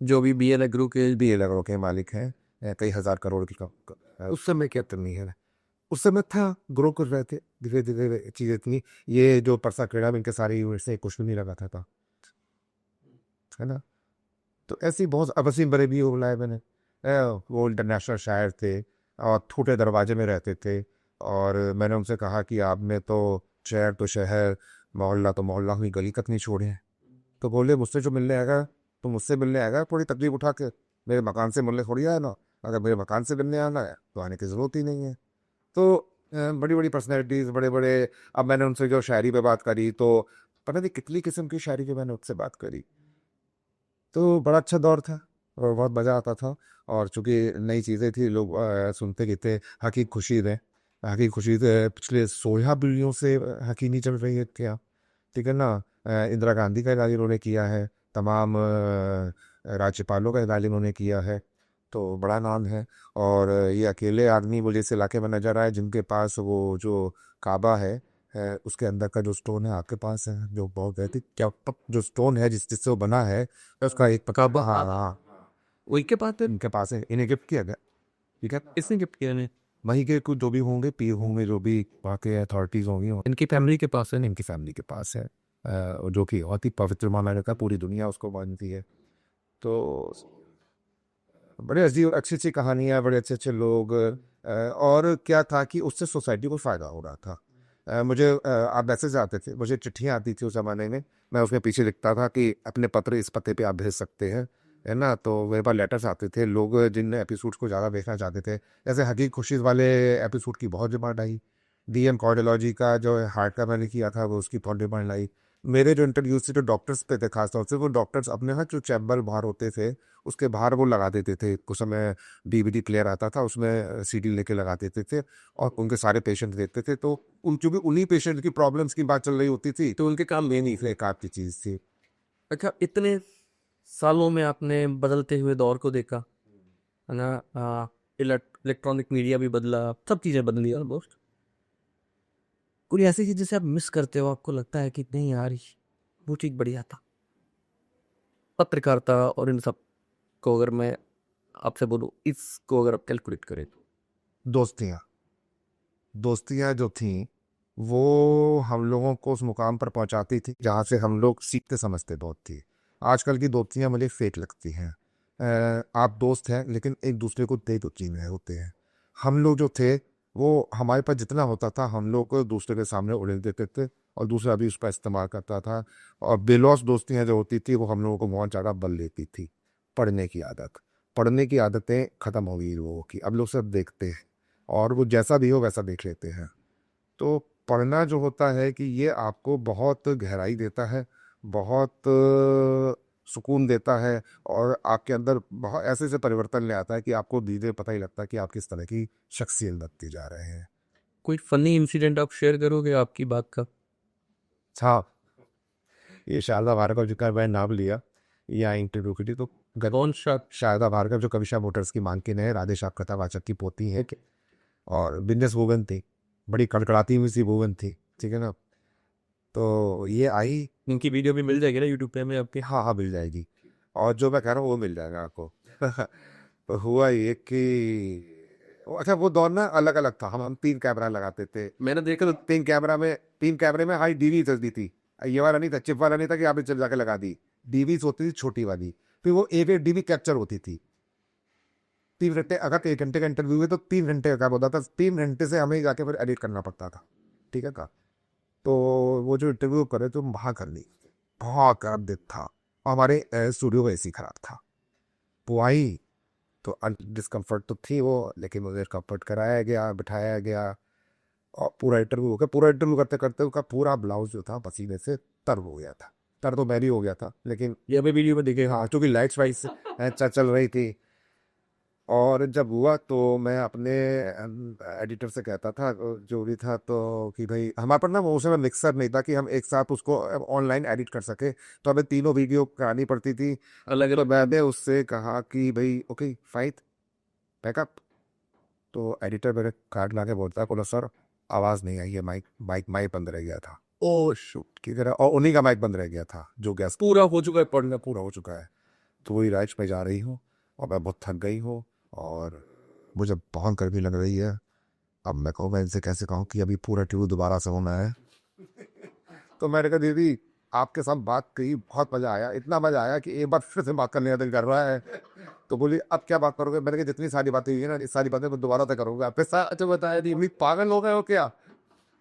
जो भी BL एग्रो के BL के मालिक हैं, कई हजार करोड़ की उस समय क्या नहीं है, उस समय था, ग्रो कर रहे थे धीरे धीरे चीज़ें इतनी। ये जो परसा क्रीड़ा में इनके सारी यूनिवर्सिटी कुछ भी नहीं लगा था, है ना। तो ऐसी बहुत, अब वसीम बड़े भी बुलाए मैंने, वो इंटरनेशनल शायर थे और छोटे दरवाजे में रहते थे, और मैंने उनसे कहा कि आपने तो शहर तो शहर, मोहल्ला तो मोहल्ला, हुई गली तक नहीं छोड़े हैं। तो बोले मुझसे जो मिलने आएगा तो मुझसे मिलने आएगा, थोड़ी तकलीफ उठा के, मेरे मकान से मिलने थोड़ी आया ना, अगर मेरे मकान से मिलने आना है तो आने की ज़रूरत ही नहीं है। तो बड़ी बड़ी पर्सनैलिटीज़, बड़े बड़े, अब मैंने उनसे जो शायरी पे बात करी तो पता नहीं कितनी किस्म की शायरी पे मैंने उससे बात करी। तो बड़ा अच्छा दौर था और बहुत मज़ा आता था, और चूँकि नई चीज़ें थी, लोग सुनते कि थे। हकीक खुशीद है, हकीक खुशीद पिछले 16 पीढ़ियों से हकी नहीं चल रही है क्या, ठीक है ना। इंदिरा गांधी का इलाज इन्होंने किया है, तमाम राज्यपालों का इलाज इन्होंने किया है, तो बड़ा नाम है। और ये अकेले आदमी मुझे इस इलाके में नज़र आए जिनके पास वो जो काबा है, उसके अंदर का जो स्टोन है आपके पास है, जो बहुत कहती क्या जो स्टोन है जिससे वो बना है, उसका एक काबा, हाँ हाँ वही के पास है। इनके पास है, इन्हें गिफ्ट किया गया, ठीक है। किसने गिफ्ट किया इन्हें? वहीं के कुछ जो भी होंगे, पीर होंगे, जो भी वहाँ के अथॉरिटीज़ होंगी, इनकी फैमिली के पास है। इनकी फैमिली के पास है, जो कि बहुत ही पवित्र माना जाता है, पूरी दुनिया उसको मानती है। तो बड़े अजीब अच्छी अच्छी कहानियाँ, बड़े अच्छे अच्छे लोग, और क्या था कि उससे सोसाइटी को फ़ायदा हो रहा था। मुझे आप मैसेज आते थे, मुझे चिट्ठियाँ आती थी उस ज़माने में, मैं उसमें पीछे लिखता था कि अपने पत्र इस पते पे आप भेज सकते हैं, है ना। तो मेरे पास लेटर्स आते थे, लोग जिन एपिसोड्स को ज़्यादा देखना चाहते थे, जैसे हकीक खुशीद वाले एपिसोड की बहुत डिमांड आई। DM कार्डियोलॉजी का जो हार्ट का मैंने किया था वो, उसकी बहुत डिमांड आई। मेरे जो इंटरव्यूज थे जो डॉक्टर्स पे थे खासतौर से, वो डॉक्टर्स अपने यहाँ जो चैम्बर बाहर होते थे उसके बाहर वो लगा देते थे, कुछ समय DVD प्लेयर आता था उसमें CD लेके लगा देते थे और उनके सारे पेशेंट देखते थे। तो उन चूँकि उन्हीं पेशेंट की प्रॉब्लम्स की बात चल रही होती थी, तो उनके काम में नहीं एक आपकी चीज़ थी। अच्छा, इतने सालों में आपने बदलते हुए दौर को देखा, है ना। इलेक्ट्रॉनिक मीडिया भी बदला, सब चीज़ें बदली ऑलमोस्ट। कोई ऐसी चीज़ जिसे आप मिस करते हो, आपको लगता है कि नहीं यार वो चीज़ बढ़िया था? पत्रकारिता और इन सब को अगर मैं आपसे बोलूँ, इसको अगर आप कैलकुलेट करें तो दोस्तियाँ जो थीं वो हम लोगों को उस मुकाम पर पहुंचाती थी जहाँ से हम लोग सीखते समझते बहुत थी। आजकल की दोस्तियाँ मुझे फेक लगती हैं। आप दोस्त हैं लेकिन एक दूसरे को दे दो चीज़ रहे होते हैं। हम लोग जो थे वो हमारे पास जितना होता था हम लोग दूसरे के सामने उड़ेल देते थे और दूसरा भी उसका इस्तेमाल करता था। और बेलौस दोस्तियाँ जो होती थी वो हम लोगों को बहुत ज़्यादा बल देती थी। पढ़ने की आदतें ख़त्म हो गई लोगों की, अब लोग सब देखते हैं और वो जैसा भी हो वैसा देख लेते हैं। तो पढ़ना जो होता है कि ये आपको बहुत गहराई देता है, बहुत सुकून देता है और आपके अंदर बहुत ऐसे ऐसे परिवर्तन ले आता है कि आपको धीरे पता ही लगता है कि आप किस तरह की शख्सियत बनते जा रहे हैं। कोई फनी इंसिडेंट आप शेयर करोगे आपकी बात का? हाँ, ये शारदा भार्गव जी का मैंने नाम लिया या इंटरव्यू की थी, तो कौन सा? शारदा भार्गव जो कविशा मोटर्स की मालकिन है, राधे श्याम कथावाचक की पोती है और बिजनेस वूमन थी। बड़ी कड़कड़ाती हुई सी वूवन थी, ठीक है ना। तो ये आई, इनकी वीडियो भी मिल जाएगी ना यूट्यूब पे हमें आपके? हाँ हाँ मिल जाएगी, और जो मैं कह रहा हूँ वो मिल जाएगा आपको। तो हुआ ये कि अच्छा वो दौर ना अलग अलग था, हम 3 कैमरा लगाते थे। मैंने देखा तो 3 कैमरे में हाई डीवी चलती थी, ये वाला नहीं था, चिप वाला नहीं था कि आपने चिप जाके लगा दी, डीवी होती थी छोटी वाली, फिर वो एक डीवी कैप्चर होती थी। 3 घंटे, अगर 1 घंटे का इंटरव्यू है तो 3 घंटे का काम होता था, 3 घंटे से हमें जाके फिर एडिट करना पड़ता था, ठीक है था। तो वो जो इंटरव्यू करे तो वहाँ कर ली, बहुत खराब दिन था, और हमारे स्टूडियो ऐसी खराब था। वो आई तो डिस्कम्फर्ट तो थी वो, लेकिन मुझे कंफर्ट कराया गया, बिठाया गया, और पूरा इंटरव्यू हो गया। पूरा इंटरव्यू करते करते उसका पूरा ब्लाउज जो था पसीने से तर हो गया था, तर तो मैरी हो गया था, लेकिन ये अभी वीडियो में दिखे। हाँ क्योंकि लाइट्स वाइट्स चल रही थी। और जब हुआ तो मैं अपने एडिटर से कहता था जो भी था, तो कि भाई हमारे पर ना वो उस समय मिक्सर नहीं था कि हम एक साथ उसको ऑनलाइन एडिट कर सके, तो हमें तीनों वीडियो करानी पड़ती थी। अलग तो मैंने उससे कहा कि भाई ओके फाइन बैकअप, तो एडिटर मेरे कार्ड ला के बोलता है, बोला सर आवाज़ नहीं आई है, माइक बंद रह गया था। ओ शूट की तरह, और उन्हीं का माइक बंद रह गया था जो गैस पूरा हो चुका है पढ़ना पूरा हो चुका है। तो वही राइट्स में जा रही हूँ और मैं बहुत थक गई हूँ और मुझे बहुत गर्मी लग रही है। अब मैं कहूँ, मैं इनसे कैसे कहूँ कि अभी पूरा ट्यूब दोबारा से होना है। तो मैंने कहा दीदी आपके साथ बात की बहुत मज़ा आया, इतना मज़ा आया कि एक बार फिर से बात करने का दिल कर रहा है। तो बोली अब क्या बात करोगे? मैंने कहा जितनी सारी बातें हुई है ना, इस सारी बातें मैं दोबारा से करूँगा। फिर अच्छा बताया दी अभी पागल हो गए हो क्या?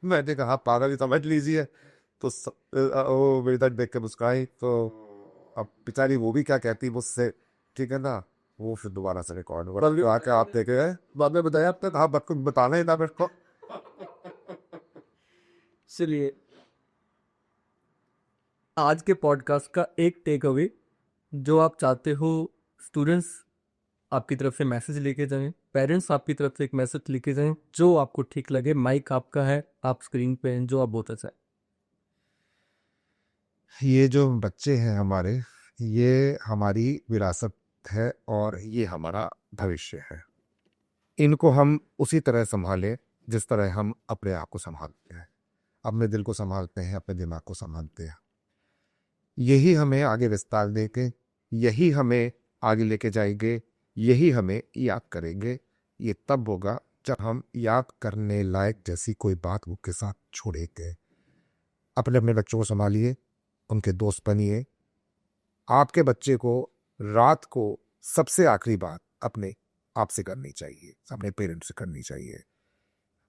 मैंने कहा पागल ही समझ लीजिए। तो वो मेरी तरफ देख के मुस्कुराई। तो अब बेचारी वो भी क्या कहती मुझसे, ठीक है ना। वो फिर दोबारा से रिकॉर्ड हुआ आके आप देखे बाद में बताया अब तक, हाँ बताना ही था मेरे को। चलिए, आज के पॉडकास्ट का एक टेक अवे जो आप चाहते हो स्टूडेंट्स आपकी तरफ से मैसेज लेके जाएं, पेरेंट्स आपकी तरफ से एक मैसेज लेके जाएं, जो आपको ठीक लगे। माइक आपका है, आप स्क्रीन पे हैं, जो आप बोलते चाहें। ये जो बच्चे हैं हमारे, ये हमारी विरासत है और ये हमारा भविष्य है। इनको हम उसी तरह संभालें जिस तरह हम अपने आप को संभालते हैं, अपने दिल को संभालते हैं, अपने दिमाग को संभालते हैं। यही हमें आगे विस्तार देंगे, यही हमें आगे लेके जाएंगे, यही हमें याद करेंगे। ये तब होगा जब हम याद करने लायक जैसी कोई बात उनके साथ छोड़ेंगे। अपने अपने बच्चों को संभालिए, उनके दोस्त बनिए। आपके बच्चे को रात को सबसे आखिरी बात अपने आप से करनी चाहिए, अपने पेरेंट्स से करनी चाहिए।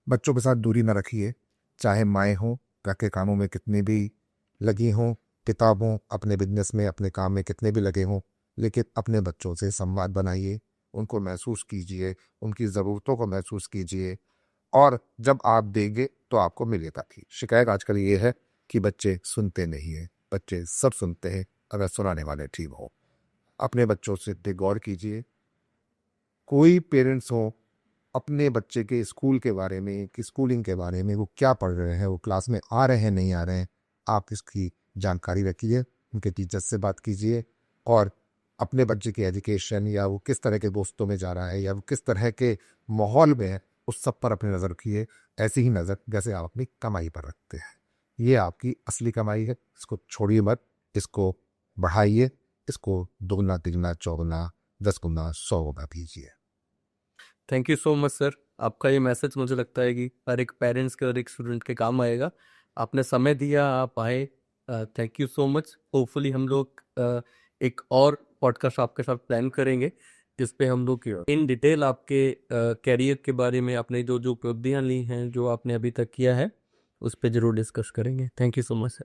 बच्चों के साथ दूरी न रखिए, चाहे माएँ हों, घर के कामों में कितने भी लगी हों, किताबों, अपने बिजनेस में, अपने काम में कितने भी लगे हों, लेकिन अपने बच्चों से संवाद बनाइए, उनको महसूस कीजिए, उनकी ज़रूरतों को महसूस कीजिए, और जब आप देंगे तो आपको मिलेगा भी। शिकायत आजकल ये है कि बच्चे सुनते नहीं हैं। बच्चे सब सुनते हैं अगर सुनाने वाले ठीक हो। अपने बच्चों से गौर कीजिए। कोई पेरेंट्स हो, अपने बच्चे के स्कूल के बारे में, कि स्कूलिंग के बारे में, वो क्या पढ़ रहे हैं, वो क्लास में आ रहे हैं नहीं आ रहे हैं, आप इसकी जानकारी रखिए, उनके टीचर्स से बात कीजिए, और अपने बच्चे की एजुकेशन या वो किस तरह के दोस्तों में जा रहा है या वो किस तरह के माहौल में है, उस सब पर अपनी नज़र रखिए। ऐसी ही नज़र जैसे आप अपनी कमाई पर रखते हैं। ये आपकी असली कमाई है, इसको छोड़िए मत, इसको बढ़ाइए, इसको दुगना तिगुना चौगुना 10 गुना 100 गुना कीजिए। Thank you so much sir. आपका ये मैसेज मुझे लगता है कि हर एक पेरेंट्स के और एक स्टूडेंट के काम आएगा। आपने समय दिया, आप आए, thank you so much. Hopefully हम लोग एक और पॉडकास्ट आपके साथ प्लान करेंगे जिस पे हम लोग इन डिटेल आपके कैरियर के बारे में, आपने जो जो उपलब्धियाँ ली हैं, जो आपने अभी तक किया है, उस पर ज़रूर डिस्कस करेंगे। Thank you so much sir.